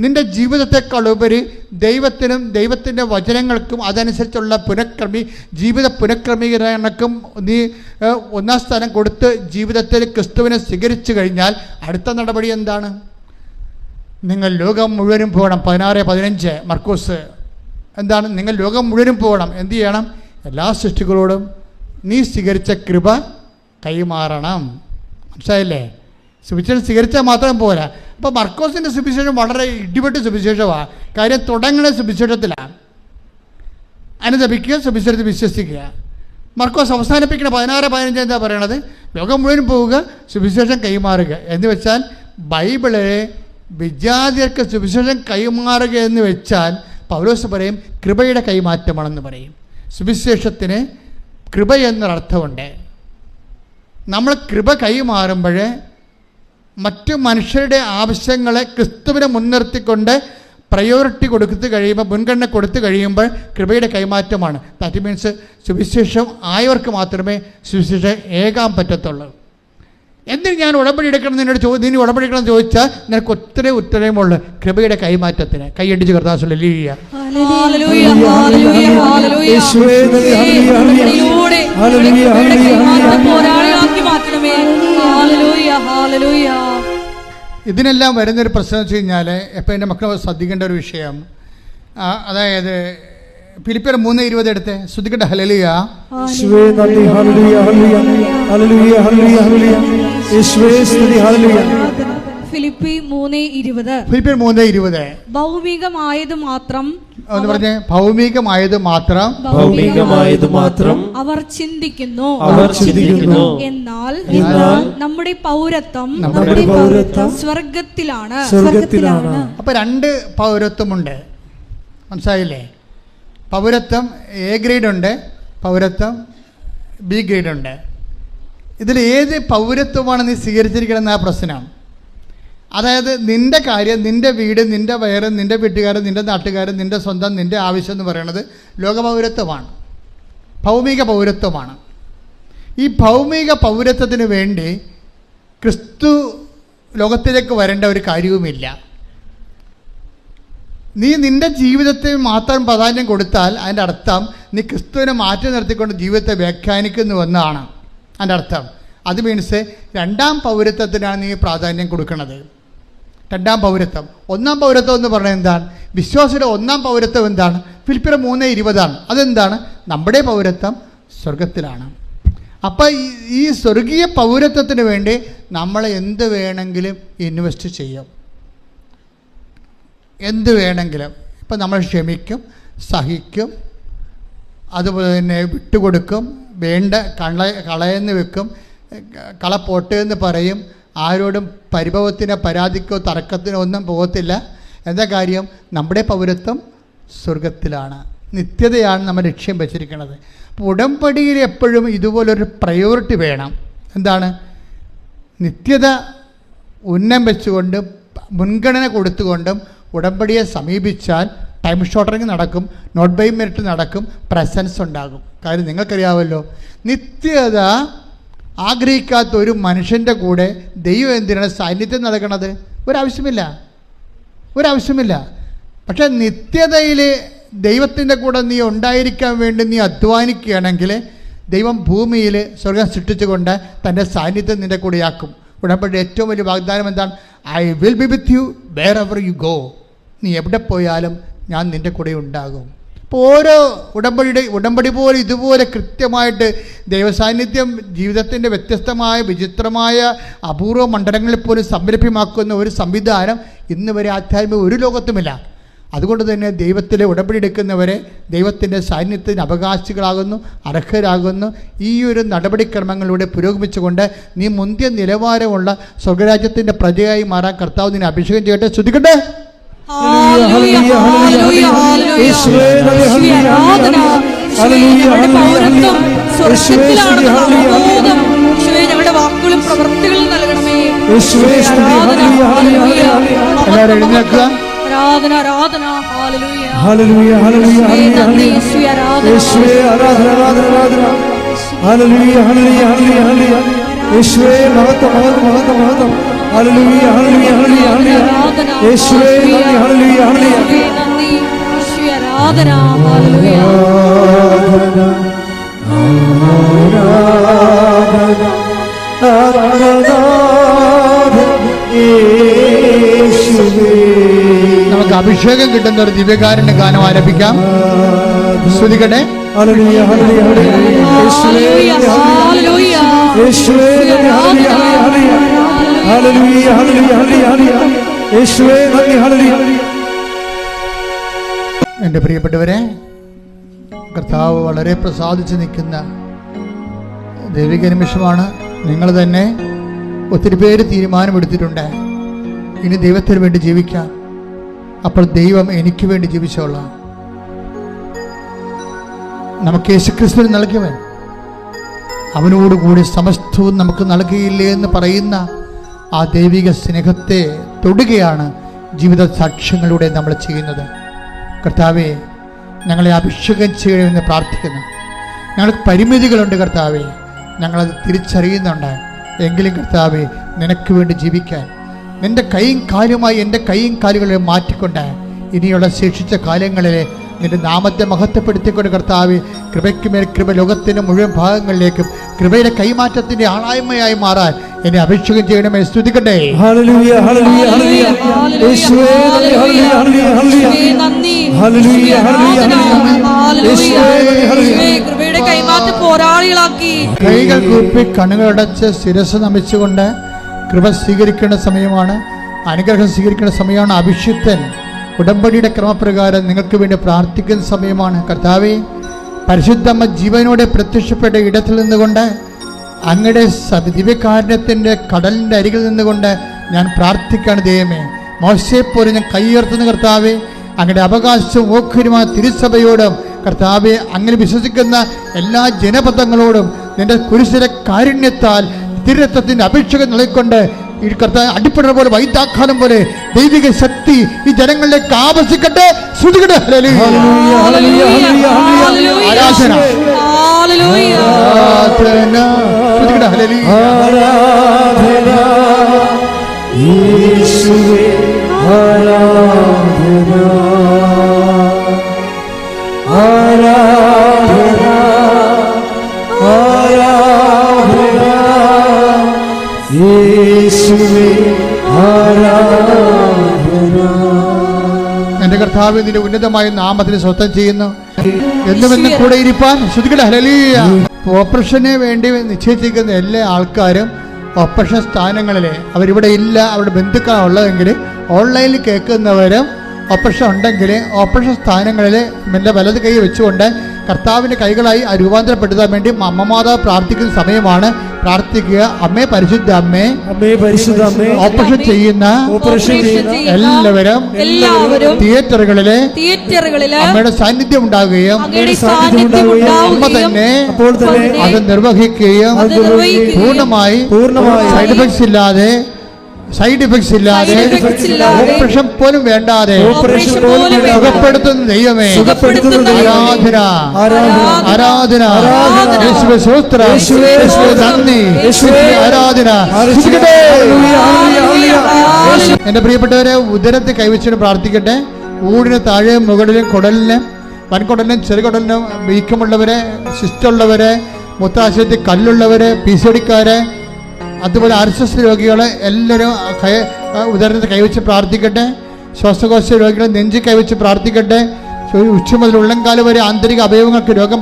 Speaker 4: നിൻ്റെ ജീവിതത്തെക്കാളുപരി ദൈവത്തിനും ദൈവത്തിൻ്റെ വചനങ്ങൾക്കും അതനുസരിച്ചുള്ള ജീവിത പുനഃക്രമീകരണക്കും നീ 1-ാം സ്ഥാനം കൊടുത്ത് ജീവിതത്തിൽ ക്രിസ്തുവിനെ സ്വീകരിച്ചു കഴിഞ്ഞാൽ അടുത്ത നടപടി എന്താണ്? നിങ്ങൾ ലോകം മുഴുവനും പോകണം. 16:15 മർക്കോസ്. എന്താണ്? നിങ്ങൾ ലോകം മുഴുവനും പോകണം. എന്ത് ചെയ്യണം? എല്ലാ സൃഷ്ടികളോടും നീ സ്വീകരിച്ച കൃപ കൈമാറണം. മനസ്സിലായില്ലേ? സുവിശേഷം സ്വീകരിച്ചാൽ മാത്രം പോരാ. അപ്പോൾ മർക്കോസിൻ്റെ സുവിശേഷം വളരെ ഇടിപെട്ട് സുവിശേഷമാണ്. കാര്യം തുടങ്ങുന്ന സുവിശേഷത്തിലാണ്. അനുദപിക്കുക, സുവിശേഷത്തിൽ വിശ്വസിക്കുക. മർക്കോസ് അവസാനിപ്പിക്കുന്ന 16:15 എന്താ പറയണത്? ലോകം മുഴുവൻ പോവുക, സുവിശേഷം കൈമാറുക എന്ന് വെച്ചാൽ ബൈബിളിലെ വിജാതിയർക്ക് സുവിശേഷം കൈമാറുക എന്ന് വെച്ചാൽ പൗലോസ് പറയും കൃപയുടെ കൈമാറ്റമാണെന്ന് പറയും. സുവിശേഷത്തിന് കൃപ എന്നൊരർത്ഥമുണ്ട്. നമ്മൾ കൃപ കൈമാറുമ്പോൾ മറ്റു മനുഷ്യരുടെ ആവശ്യങ്ങളെ ക്രിസ്തുവിനെ മുൻനിർത്തിക്കൊണ്ട് പ്രയോറിറ്റി കൊടുത്തു കഴിയുമ്പോൾ, മുൻഗണന കൊടുത്തു കഴിയുമ്പോൾ കൃപയുടെ കൈമാറ്റമാണ്. ദാറ്റ് മീൻസ് സുവിശേഷം ആയവർക്ക് മാത്രമേ സുവിശേഷം ഏകാൻ പറ്റത്തുള്ളൂ. എന്തിന് ഞാൻ ഉടമ്പടി എടുക്കണം നിന്നോട് നീ ഉടമ്പടി എടുക്കണം ചോദിച്ചാൽ നിനക്ക് ഒത്തിരി ഉത്തരവുമുള്ളൂ കൃപയുടെ കൈമാറ്റത്തിന്. കൈയടിച്ച് കർത്താവ് ലീയ ഇതിനെല്ലാം വരുന്നൊരു പ്രശ്നം വെച്ച് കഴിഞ്ഞാൽ എപ്പോൾ എൻ്റെ മക്കൾ ശ്രദ്ധിക്കേണ്ട ഒരു വിഷയം, അതായത് ഫിലിപ്പിയർ 3:20 എടുത്ത് ശ്രദ്ധിക്കട്ടെ. ഹല്ലേലൂയ.
Speaker 3: ഫിലിപ്പി
Speaker 4: 3:20
Speaker 3: ഭൗമികമായത് മാത്രം
Speaker 4: എന്ന് പറഞ്ഞേ. ഭൗമികമായത് മാത്രം
Speaker 3: അവർ ചിന്തിക്കുന്നു. എന്നാൽ നമ്മുടെ പൗരത്വം സ്വർഗത്തിലാണ്.
Speaker 4: അപ്പൊ 2 പൗരത്വമുണ്ട്. മനസ്സിലായില്ലേ? പൗരത്വം എ ഗ്രേഡ് ഉണ്ട്, പൗരത്വം ബി ഗ്രേഡ് ഉണ്ട്. ഇതിൽ ഏത് പൗരത്വമാണ് നീ സ്വീകരിച്ചിരിക്കണമെന്ന പ്രശ്നം. അതായത് നിൻ്റെ കാര്യം, നിൻ്റെ വീട്, നിൻ്റെ വയറ്, നിൻ്റെ വീട്ടുകാരൻ, നിൻ്റെ നാട്ടുകാരൻ, നിൻ്റെ സ്വന്തം, നിൻ്റെ ആവശ്യം എന്ന് പറയുന്നത് ലോകപൗരത്വമാണ്, ഭൗമിക പൗരത്വമാണ്. ഈ ഭൗമിക പൗരത്വത്തിന് വേണ്ടി ക്രിസ്തു ലോകത്തിലേക്ക് വരേണ്ട ഒരു കാര്യവുമില്ല. നീ നിൻ്റെ ജീവിതത്തിൽ മാത്രം പ്രാധാന്യം കൊടുത്താൽ അതിൻ്റെ അർത്ഥം നീ ക്രിസ്തുവിനെ മാറ്റി നിർത്തിക്കൊണ്ട് ജീവിതത്തെ വ്യാഖ്യാനിക്കുന്നുവെന്നാണ് അതിൻ്റെ അർത്ഥം. അത് മീൻസ് 2-ാം പൗരത്വത്തിനാണ് നീ പ്രാധാന്യം കൊടുക്കുന്നത്. 2-ാം പൗരത്വം. 1-ാം പൗരത്വം എന്ന് പറഞ്ഞാൽ എന്താണ്? വിശ്വാസിയുടെ 1-ാം പൗരത്വം എന്താണ്? ഫിലിപ്പിയർ 3:20. അതെന്താണ്? നമ്മുടെ പൗരത്വം സ്വർഗത്തിലാണ്. അപ്പം ഈ സ്വർഗീയ പൗരത്വത്തിന് വേണ്ടി നമ്മൾ എന്ത് വേണമെങ്കിലും ഇൻവെസ്റ്റ് ചെയ്യും, എന്ത് വേണമെങ്കിലും. ഇപ്പം നമ്മൾ ക്ഷമിക്കും, സഹിക്കും, അതുപോലെ തന്നെ വിട്ടുകൊടുക്കും, വേണ്ട കളയെന്ന് വെക്കും, കള പോട്ടെ എന്ന് പറയും. ആരോടും പരിഭവത്തിനോ പരാതിക്കോ തർക്കത്തിനോ ഒന്നും പോകത്തില്ല. എന്താ കാര്യം? നമ്മുടെ പൗരത്വം സ്വർഗത്തിലാണ്, നിത്യതയാണ് നമ്മൾ ലക്ഷ്യം വെച്ചിരിക്കുന്നത്. അപ്പോൾ ഉടമ്പടിയിൽ എപ്പോഴും ഇതുപോലൊരു പ്രയോറിറ്റി വേണം. എന്താണ്? നിത്യത ഉന്നം വെച്ചുകൊണ്ട് മുൻഗണന കൊടുത്തുകൊണ്ടും ഉടമ്പടിയെ സമീപിച്ചാൽ ടൈം ഷോർട്ടറിങ് നടക്കും, നോട്ട് ബൈ മെറിറ്റ് നടക്കും, പ്രസൻസ് ഉണ്ടാകും. കാര്യം നിങ്ങൾക്കറിയാമല്ലോ, നിത്യത ആഗ്രഹിക്കാത്ത ഒരു മനുഷ്യൻ്റെ കൂടെ ദൈവം എന്തിനാണ് സാന്നിധ്യം നടക്കണത്? ഒരാവശ്യമില്ല. പക്ഷേ നിത്യതയിൽ ദൈവത്തിൻ്റെ കൂടെ നീ ഉണ്ടായിരിക്കാൻ വേണ്ടി നീ അധ്വാനിക്കുകയാണെങ്കിൽ ദൈവം ഭൂമിയിൽ സ്വർഗം സൃഷ്ടിച്ചുകൊണ്ട് തൻ്റെ സാന്നിധ്യം നിൻ്റെ കൂടെയാക്കും. ഉടമ്പടി ഏറ്റവും വലിയ വാഗ്ദാനം എന്താണ്? I will be with you wherever you go. നീ എവിടെ പോയാലും ഞാൻ നിൻ്റെ കൂടെ ഉണ്ടാകും. അപ്പോൾ ഓരോ ഉടമ്പടി പോലെ ഇതുപോലെ കൃത്യമായിട്ട് ദൈവസാന്നിധ്യം ജീവിതത്തിൻ്റെ വ്യത്യസ്തമായ വിചിത്രമായ അപൂർവ മണ്ഡലങ്ങളിൽ പോലും സംരഭ്യമാക്കുന്ന ഒരു സംവിധാനം ഇന്ന് വരെ ആധ്യാത്മിക ഒരു ലോകത്തുമില്ല. അതുകൊണ്ട് തന്നെ ദൈവത്തിലെ ഉടമ്പടി എടുക്കുന്നവരെ ദൈവത്തിൻ്റെ സാന്നിധ്യത്തിന് അവകാശികളാകുന്നു, അർഹരാകുന്നു. ഈ ഒരു നടപടിക്രമങ്ങളിലൂടെ പുരോഗമിച്ചുകൊണ്ട് നീ മുന്തിയ നിലവാരമുള്ള സ്വർഗരാജ്യത്തിൻ്റെ പ്രജയായി മാറാൻ കർത്താവ് നിന്നെ അഭിഷേകം ചെയ്യട്ടെ. ശ്രുതിക്കട്ടെ.
Speaker 3: ഞങ്ങളുടെ വാക്കുകളും പ്രവൃത്തികളും നൽകണമേ.
Speaker 4: എല്ലാവരും എഴുന്നേൽക്കുക.
Speaker 3: ആരാധന ആരാധന. ഹല്ലേലൂയ
Speaker 2: ഹല്ലേലൂയ ഹല്ലേലൂയ ഹല്ലേലൂയ യേശുവേ ആരാധന ആരാധന ആരാധന. ഹല്ലേലൂയ ഹല്ലേലൂയ ഹല്ലേലൂയ ഹല്ലേലൂയ യേശുവേ മഹത്വം മഹത്വം മഹത്വം മഹത്വം. ഹല്ലേലൂയ ഹല്ലേലൂയ ഹല്ലേലൂയ ഹല്ലേലൂയ യേശുവേ നന്ദി. ഹല്ലേലൂയ ഹല്ലേലൂയ
Speaker 3: നന്ദി യേശുവേ. ആരാധന. ഹല്ലേലൂയ
Speaker 4: നമുക്ക് അഭിഷേകം കിട്ടുന്ന ഒരു ദിവ്യകാരുണ്യ ഗാനം ആരംഭിക്കാം. ശ്രുതിക്കട്ടെ.
Speaker 2: ഹല്ലേലൂയ ഹല്ലേലൂയ ഹല്ലേലൂയ
Speaker 3: ഹല്ലേലൂയ
Speaker 2: യേശുവേ ഹല്ലേലൂയ ഹല്ലേലൂയ ഹല്ലേലൂയ ഹല്ലേലൂയ ഹല്ലേലൂയ യേശുവേ നന്ദി. ഹല്ലേലൂയ.
Speaker 4: എൻ്റെ പ്രിയപ്പെട്ടവരെ, കർത്താവ് വളരെ പ്രസാദിച്ച് നിൽക്കുന്ന ദൈവിക നിമിഷമാണ്. നിങ്ങൾ തന്നെ ഒത്തിരി പേര് തീരുമാനമെടുത്തിട്ടുണ്ട്, ഇനി ദൈവത്തിന് വേണ്ടി ജീവിക്കാം. അപ്പോൾ ദൈവം എനിക്ക് വേണ്ടി ജീവിച്ചോളാം. നമുക്ക് യേശുക്രിസ്തുവിന് നൽകിയവൻ അവനോടുകൂടി സമസ്തവും നമുക്ക് നൽകിയില്ലേ എന്ന് പറയുന്ന ആ ദൈവിക സ്നേഹത്തെ തൊടുകയാണ് ജീവിത സാക്ഷ്യങ്ങളിലൂടെ നമ്മൾ ചെയ്യുന്നത്. കർത്താവെ, ഞങ്ങളെ അഭിഷേകം ചെയ്യണമെന്ന് പ്രാർത്ഥിക്കുന്നു. ഞങ്ങൾക്ക് പരിമിതികളുണ്ട് കർത്താവെ, ഞങ്ങളത് തിരിച്ചറിയുന്നുണ്ട്. എങ്കിലും കർത്താവെ, നിനക്ക് വേണ്ടി ജീവിക്കാൻ നിൻ്റെ കൈയും കാലുമായി എൻ്റെ കൈയും കാലുകളെ മാറ്റിക്കൊണ്ട് ഇനിയുള്ള ശേഷിച്ച കാലങ്ങളിൽ നിന്റെ നാമത്തെ മഹത്വപ്പെടുത്തിക്കൊണ്ട് കർത്താവെ, കൃപയ്ക്ക് മേൽ കൃപ ലോകത്തിൻ്റെ മുഴുവൻ ഭാഗങ്ങളിലേക്കും കൃപയുടെ കൈമാറ്റത്തിൻ്റെ ആളായ്മയായി മാറാൻ എന്നെ അഭിഷേകം ചെയ്യണമേ. സ്തുതിക്കട്ടെ.
Speaker 2: ഹല്ലേലൂയ ഹല്ലേലൂയ ഹല്ലേലൂയ യേശുവേ ഹല്ലേലൂയ ഹല്ലേലൂയ ഹല്ലേലൂയ ഹല്ലേലൂയ
Speaker 3: കൃപയുടെ കൈമാറ്റ പോരാളികളാക്കി
Speaker 4: കൈകൾ കൂപ്പി കണ്ണുകളടച്ച് ശിരസ് നമിച്ചുകൊണ്ട് കൃപ സ്വീകരിക്കേണ്ട സമയമാണ്, അനുഗ്രഹം സ്വീകരിക്കേണ്ട സമയമാണ്. അഭിഷിക്തൻ ഉടമ്പടിയുടെ ക്രമപ്രകാരം നിങ്ങൾക്ക് വേണ്ടി പ്രാർത്ഥിക്കുന്ന സമയമാണ്. കർത്താവേ, പരിശുദ്ധമ്മ ജീവനോടെ പ്രത്യക്ഷപ്പെട്ട ഇടത്തിൽ നിന്നുകൊണ്ട് അങ്ങയുടെ ദിവ്യകാരുണ്യത്തിൻ്റെ കടലിൻ്റെ അരികിൽ നിന്നുകൊണ്ട് ഞാൻ പ്രാർത്ഥിക്കുകയാണ്. ദൈവമേ, മോശയെപ്പോലെ ഞാൻ കൈയുയർത്തുന്ന കർത്താവേ, അങ്ങയുടെ അവകാശവും ഓഹരിയുമായ തിരുസഭയോടും കർത്താവെ, അങ്ങനെ വിശ്വസിക്കുന്ന എല്ലാ ജനപദങ്ങളോടും നിന്റെ കുരിശിലെ കാരുണ്യത്താൽ തിരുരത്വത്തിൻ്റെ അപേക്ഷകൾ നൽകിക്കൊണ്ട് ഈ കർത്താവ് അടിപ്പട പോലെ വൈദ്യാഘാതം പോലെ ദൈവിക ശക്തി ഈ ജനങ്ങളിലേക്ക് ആവസിക്കട്ടെ. ശ്രുതികട്ടെ. ആരാധന എന്റെ കർത്താവ് നിന്റെ ഉന്നതമായ നാമത്തിന് സ്വസ്ഥം ചെയ്യുന്നു. എന്നും കൂടെ ഇരിപ്പാൻ ശ്രുതികട്ടെ. ഹല്ലേലൂയ. ഓപ്പറേഷന് വേണ്ടി നിശ്ചയിച്ചിരിക്കുന്ന എല്ലാ ആൾക്കാരും ഓപ്പറേഷൻ സ്ഥാനങ്ങളിൽ അവരിവിടെ ഇല്ല, അവരുടെ ബന്ധുക്കളാണ് ഉള്ളതെങ്കിൽ ഓൺലൈനിൽ കേൾക്കുന്നവരും ഓപ്പറേഷൻ ഉണ്ടെങ്കിൽ ഓപ്പറേഷൻ സ്ഥാനങ്ങളിൽ എൻ്റെ വലത് കൈ വെച്ചുകൊണ്ട് കർത്താവിൻ്റെ കൈകളായി രൂപാന്തരപ്പെടുത്താൻ വേണ്ടി അമ്മമാതാവ് പ്രാർത്ഥിക്കുന്ന സമയമാണ്. പ്രാർത്ഥിക്കുക. അമ്മേ, പരിശുദ്ധ അമ്മേ, ഓപ്പറേഷൻ ചെയ്യുന്ന എല്ലാവരും തിയേറ്ററുകളിലെ അമ്മയുടെ സാന്നിധ്യം ഉണ്ടാകുകയും അമ്മ തന്നെ അത് നിർവഹിക്കുകയും പൂർണ്ണമായി സൈഡ് എഫക്ട്സ് ഇല്ലാതെ ഓപ്പറേഷൻ പോലും വേണ്ടാതെ സുഖപ്പെടുത്തുന്ന ദൈവമേ, ആരാധന യേശുവേ, സ്തോത്രം യേശുവേ, നന്ദി യേശുവേ, ആരാധന. എന്റെ പ്രിയപ്പെട്ടവരെ, ഉദരത്തെ കൈവച്ചിട്ട് പ്രാർത്ഥിക്കട്ടെ. ഊടിന് താഴെ മുകളിലും കുടലിനും വൻകുടലിനും ചെറുകുടലിനും വീക്കമുള്ളവരെ, സിസ്റ്റുള്ളവരെ, മൂത്രാശയത്തിൽ കല്ലുള്ളവരെ, PCODക്കാരെ, അതുപോലെ RSS രോഗികളെ എല്ലാവരും ഉദരത്തെ കൈവച്ച് പ്രാർത്ഥിക്കട്ടെ. ശ്വാസകോശ രോഗികളെ നെഞ്ചി കൈവച്ച് പ്രാർത്ഥിക്കട്ടെ. ഉച്ച മുതൽ ഉള്ളംകാല് വരെ ആന്തരിക അവയവങ്ങൾക്ക് രോഗം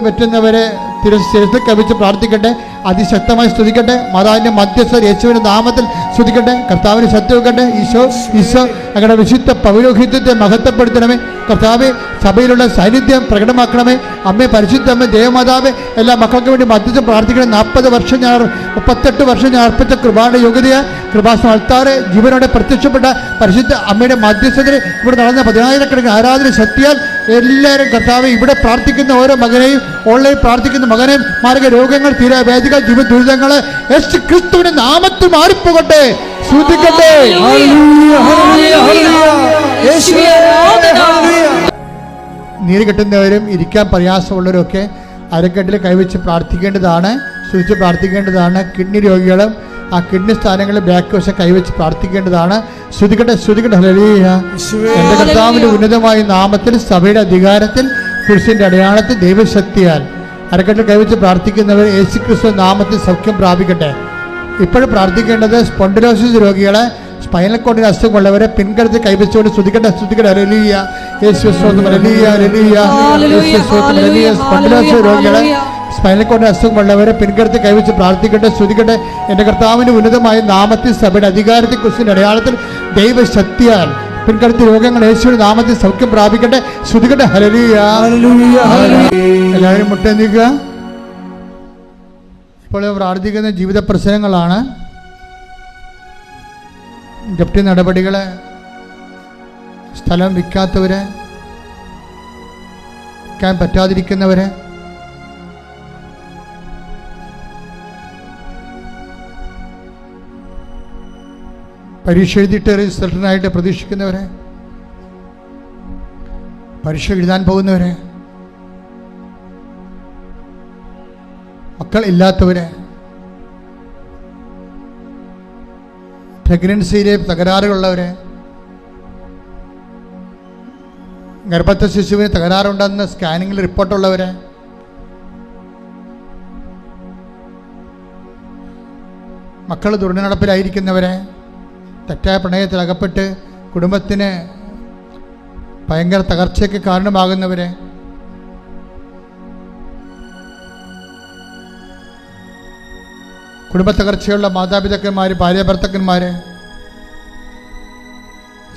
Speaker 4: പറ്റുന്നവരെ തിരുശേഷത്തെ കവിച്ച് പ്രാർത്ഥിക്കട്ടെ. അതിശക്തമായി സ്തുതിക്കട്ടെ. മാതാവിന്റെ മധ്യസ്ഥ യേശുവിന്റെ നാമത്തിൽ സ്തുതിക്കട്ടെ. കർത്താവിന് ശക്തി വെക്കട്ടെ. ഈശോ അങ്ങയുടെ വിശുദ്ധ പൗരോഹിത്യത്തെ മഹത്വപ്പെടുത്തണമേ. കർത്താവെ, സഭയിലുള്ള സാന്നിധ്യം പ്രകടമാക്കണമേ. അമ്മേ, പരിശുദ്ധ അമ്മ, ദേവമാതാവെ, എല്ലാ മക്കൾക്ക് വേണ്ടി മധ്യസ്ഥം പ്രാർത്ഥിക്കണം. 40 വർഷം 38 വർഷം ഞാൻ അർപ്പിച്ച കൃപായുടെ യോഗ്യതയാ കൃപാസനം അൾത്താറെ ജീവനോടെ പ്രത്യക്ഷപ്പെട്ട പരിശുദ്ധ അമ്മയുടെ മധ്യസ്ഥതയിൽ ഇവിടെ നടന്ന 10,000കണക്കിന് ആരാധന ശക്തിയാൽ എല്ലാവരും കർത്താവെ, ഇവിടെ പ്രാർത്ഥിക്കുന്ന ഓരോ മകനെയും ഓൺലൈൻ പ്രാർത്ഥിക്കുന്ന മകനെയും മാർഗ രോഗങ്ങൾ, തീരാവേദികൾ, ജീവ ദുരിതങ്ങൾ യേശു ക്രിസ്തുവിന്റെ നാമത്തിൽ മാറിപ്പോകട്ടെ. ശ്രദ്ധിക്കട്ടെ. നീര് കെട്ടുന്നവരും ഇരിക്കാൻ പ്രയാസമുള്ളവരൊക്കെ അരക്കെട്ടിൽ കൈവച്ച് പ്രാർത്ഥിക്കേണ്ടതാണ്. സൂചിച്ച് പ്രാർത്ഥിക്കേണ്ടതാണ്. കിഡ്നി രോഗികളും ആ കിഡ്നി സ്ഥാനങ്ങളിൽ ബാക്ക് വശം കൈവച്ച് പ്രാർത്ഥിക്കേണ്ടതാണ്. ശ്രുതിക്കട്ടെ, ശ്രുതിക്കട്ടെ. ഹല്ലേലൂയ. എൻ്റെ കർത്താവിന്റെ ഉന്നതമായ നാമത്തിൽ, സഭയുടെ അധികാരത്തിൽ, കുരിശിന്റെ അടയാളത്തിൽ, ദൈവശക്തിയാൽ അരക്കെട്ടിൽ കൈവച്ച് പ്രാർത്ഥിക്കുന്നവർ യേശുക്രിസ്തു നാമത്തിൽ സൗഖ്യം പ്രാപിക്കട്ടെ. ഇപ്പോഴും പ്രാർത്ഥിക്കേണ്ടത് സ്പോണ്ടിലോസിസ് രോഗികളെ, സ്പൈനൽ കോഡിന് അസുഖമുള്ളവരെ പിൻകരുത്ത് കൈവച്ചുകൊണ്ട് ശ്രുതിക്കട്ടെ, ശ്രുതിക്കട്ടെ. ഹല്ലേലൂയ. യേശുസ്തോത്രം. ഹല്ലേലൂയ, ഹല്ലേലൂയ. യേശുസ്തോത്രം. ഹല്ലേലൂയ. സ്പോണ്ടിലോസിസ് രോഗികളെ, സ്പൈനൽ കോഡിന് അസുഖമുള്ളവരെ പിൻകരുത്ത് കൈവച്ച് പ്രാർത്ഥിക്കട്ടെ. ശ്രുതിക്കട്ടെ. എൻ്റെ കർത്താവിന്റെ ഉന്നതമായ നാമത്തിൽ, സഭയുടെ അധികാരത്തിൽ, കുരിശിന്റെ അടയാളത്തിൽ, ദൈവശക്തിയാൽ പിൻകരുത്ത് രോഗങ്ങൾ യേശുവിന്റെ നാമത്തിൽ സൗഖ്യം പ്രാപിക്കട്ടെ. ശ്രുതിക്കട്ടെ. ഹല്ലേലൂയ. എല്ലാവരും മുട്ടേന്തിക്കുക. ഇപ്പോൾ പ്രാർത്ഥിക്കുന്ന ജീവിത പ്രശ്നങ്ങളാണ്. ജപ്തി നടപടികൾ, സ്ഥലം വിൽക്കാത്തവര്, വിൽക്കാൻ പറ്റാതിരിക്കുന്നവര്, പരീക്ഷ എഴുതിയിട്ട് റിസൾട്ടിനായിട്ട് പ്രതീക്ഷിക്കുന്നവരെ, പരീക്ഷ എഴുതാൻ പോകുന്നവരെ, മക്കൾ ഇല്ലാത്തവരെ, പ്രഗ്നൻസിയിലെ തകരാറുകളുള്ളവരെ, ഗർഭസ്ഥ ശിശുവിന് തകരാറുണ്ടെന്ന് സ്കാനിങ്ങിൽ റിപ്പോർട്ടുള്ളവരെ, മക്കൾ ദുർനടപ്പിലായിരിക്കുന്നവരെ, തെറ്റായ പ്രണയത്തിൽ അകപ്പെട്ട് കുടുംബത്തിന് ഭയങ്കര തകർച്ചയ്ക്ക് കാരണമാകുന്നവരെ, കുടുംബ തകർച്ചയുള്ള മാതാപിതാക്കന്മാർ, ഭാര്യാഭർത്താക്കന്മാർ,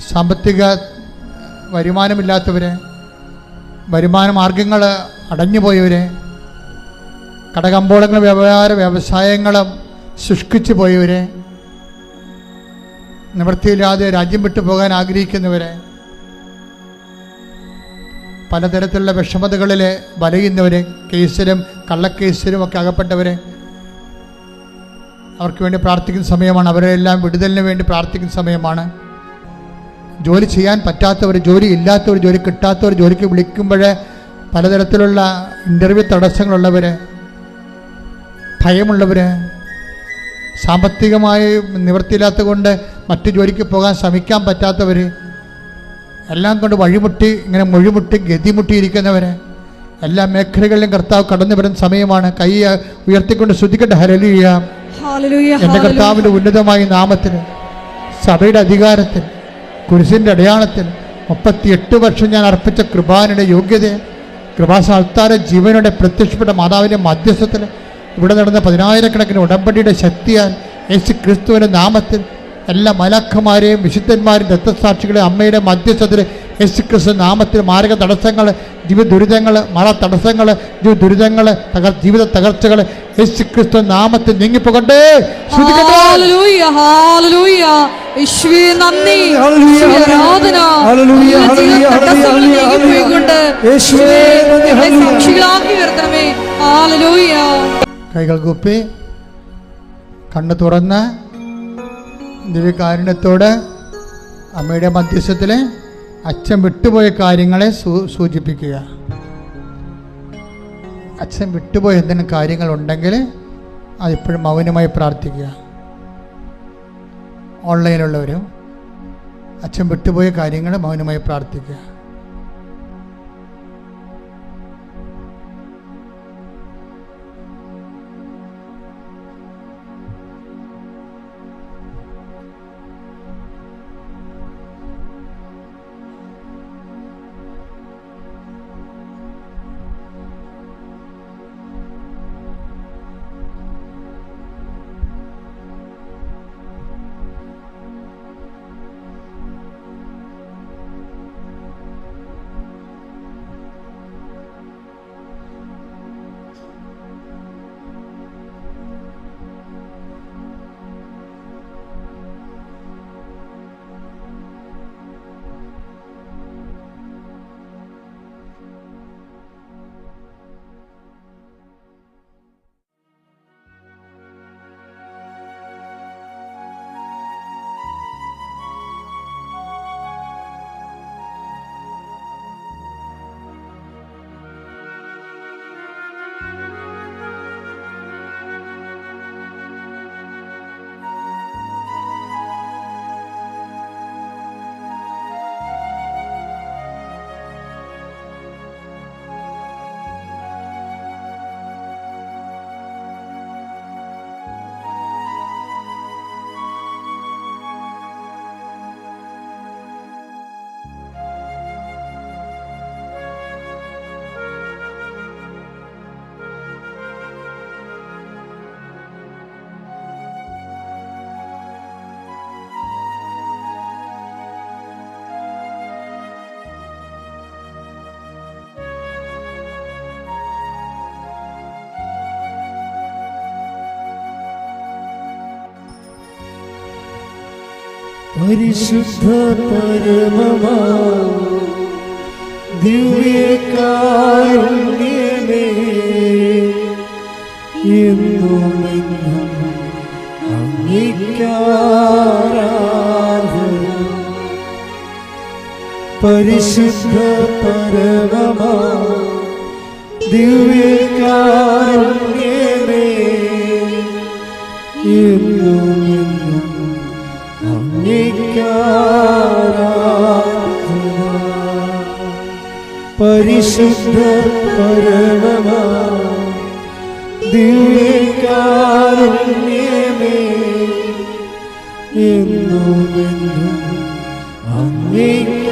Speaker 4: സാമ്പത്തിക വരുമാനമില്ലാത്തവരെ, വരുമാന മാർഗങ്ങൾ അടഞ്ഞുപോയവരെ, കടകമ്പോളങ്ങൾ വ്യവസായങ്ങളും ശുഷ്കിച്ചു പോയവരെ, നിവൃത്തിയില്ലാതെ രാജ്യം വിട്ടു പോകാൻ ആഗ്രഹിക്കുന്നവരെ, പലതരത്തിലുള്ള വിഷമതകളിൽ വലയുന്നവരെ, കേസിലും കള്ളക്കേസിലും ഒക്കെ അകപ്പെട്ടവരെ, അവർക്ക് വേണ്ടി പ്രാർത്ഥിക്കുന്ന സമയമാണ്. അവരെല്ലാം വിടുതലിന് വേണ്ടി പ്രാർത്ഥിക്കുന്ന സമയമാണ്. ജോലി ചെയ്യാൻ പറ്റാത്തവർ, ജോലി ഇല്ലാത്തവർ, ജോലി കിട്ടാത്തവർ, ജോലിക്ക് വിളിക്കുമ്പോൾ പലതരത്തിലുള്ള ഇൻ്റർവ്യൂ തടസ്സങ്ങളുള്ളവർ, ഭയമുള്ളവർ, സാമ്പത്തികമായി നിവൃത്തിയില്ലാത്ത കൊണ്ട് മറ്റു ജോലിക്ക് പോകാൻ ശ്രമിക്കാൻ പറ്റാത്തവർ, എല്ലാം കൊണ്ട് വഴിമുട്ടി ഇങ്ങനെ മുഴിമുട്ടി ഗതിമുട്ടിയിരിക്കുന്നവർ, എല്ലാ മേഖലകളിലും കർത്താവ് കടന്നു വരുന്ന സമയമാണ്. കൈ ഉയർത്തിക്കൊണ്ട് ശ്രദ്ധിക്കട്ടെ. ഹല്ലേലൂയ. എൻ്റെ കർത്താവിൻ്റെ ഉന്നതമായ നാമത്തിൽ, സഭയുടെ അധികാരത്തിൽ, കുരിശിൻ്റെ അടയാളത്തിൽ 38 വർഷം ഞാൻ അർപ്പിച്ച കൃപാനയുടെ യോഗ്യത, കൃപാസന അൾത്താര ജീവനോടെ പ്രത്യക്ഷപ്പെട്ട മാതാവിൻ്റെ മധ്യസ്ഥത്തിൽ ഇവിടെ നടന്ന 10,000കണക്കിന് ഉടമ്പടിയുടെ ശക്തിയാൽ യേശു ക്രിസ്തുവിൻ്റെ നാമത്തിൽ എല്ലാ മലാഖമാരെയും വിശുദ്ധന്മാരെയും രക്തസാക്ഷികളെ അമ്മയുടെ മധ്യസ്ഥത്തിൽ യേശു ക്രിസ്തു നാമത്തിൽ മാരക തടസ്സങ്ങൾ, ജീവിത ദുരിതങ്ങൾ, മഴ തടസ്സങ്ങൾ, ദുരിതങ്ങൾ, ജീവിത തകർച്ചകൾ യേശു ക്രിസ്തു നാമത്തിൽ നീങ്ങിപ്പോകട്ടെ. കൈകൾ കൂപ്പി കണ്ണ് തുറന്ന് ദിവ്യകാരുണ്യത്തോട് അമ്മയുടെ മധ്യസ്ഥത്തിൽ അച്ഛൻ വിട്ടുപോയ കാര്യങ്ങളെ സൂചിപ്പിക്കുക. അച്ഛൻ വിട്ടുപോയ എന്തെങ്കിലും കാര്യങ്ങളുണ്ടെങ്കിൽ അതിപ്പോഴും മൗനമായി പ്രാർത്ഥിക്കുക. ഓൺലൈനിലുള്ളവരും അച്ഛൻ വിട്ടുപോയ കാര്യങ്ങൾ മൗനമായി പ്രാർത്ഥിക്കുക.
Speaker 2: പരിശുദ്ധ പരമമാ ദിവ്യകാരുണ്യമേ എന്നുമെന്നും അങ്ങേക്കാരാധന. പരിശുദ്ധ പരമമാ ദിവ്യകാരുണ്യമേ എന്നുമെന്നും അങ്ങേക്കാരാധന. പരിശുദ്ധ പരമമാ ദിവ്യകാരുണ്യമേ എന്നുമെന്നും അങ്ങേക്കാരാധന.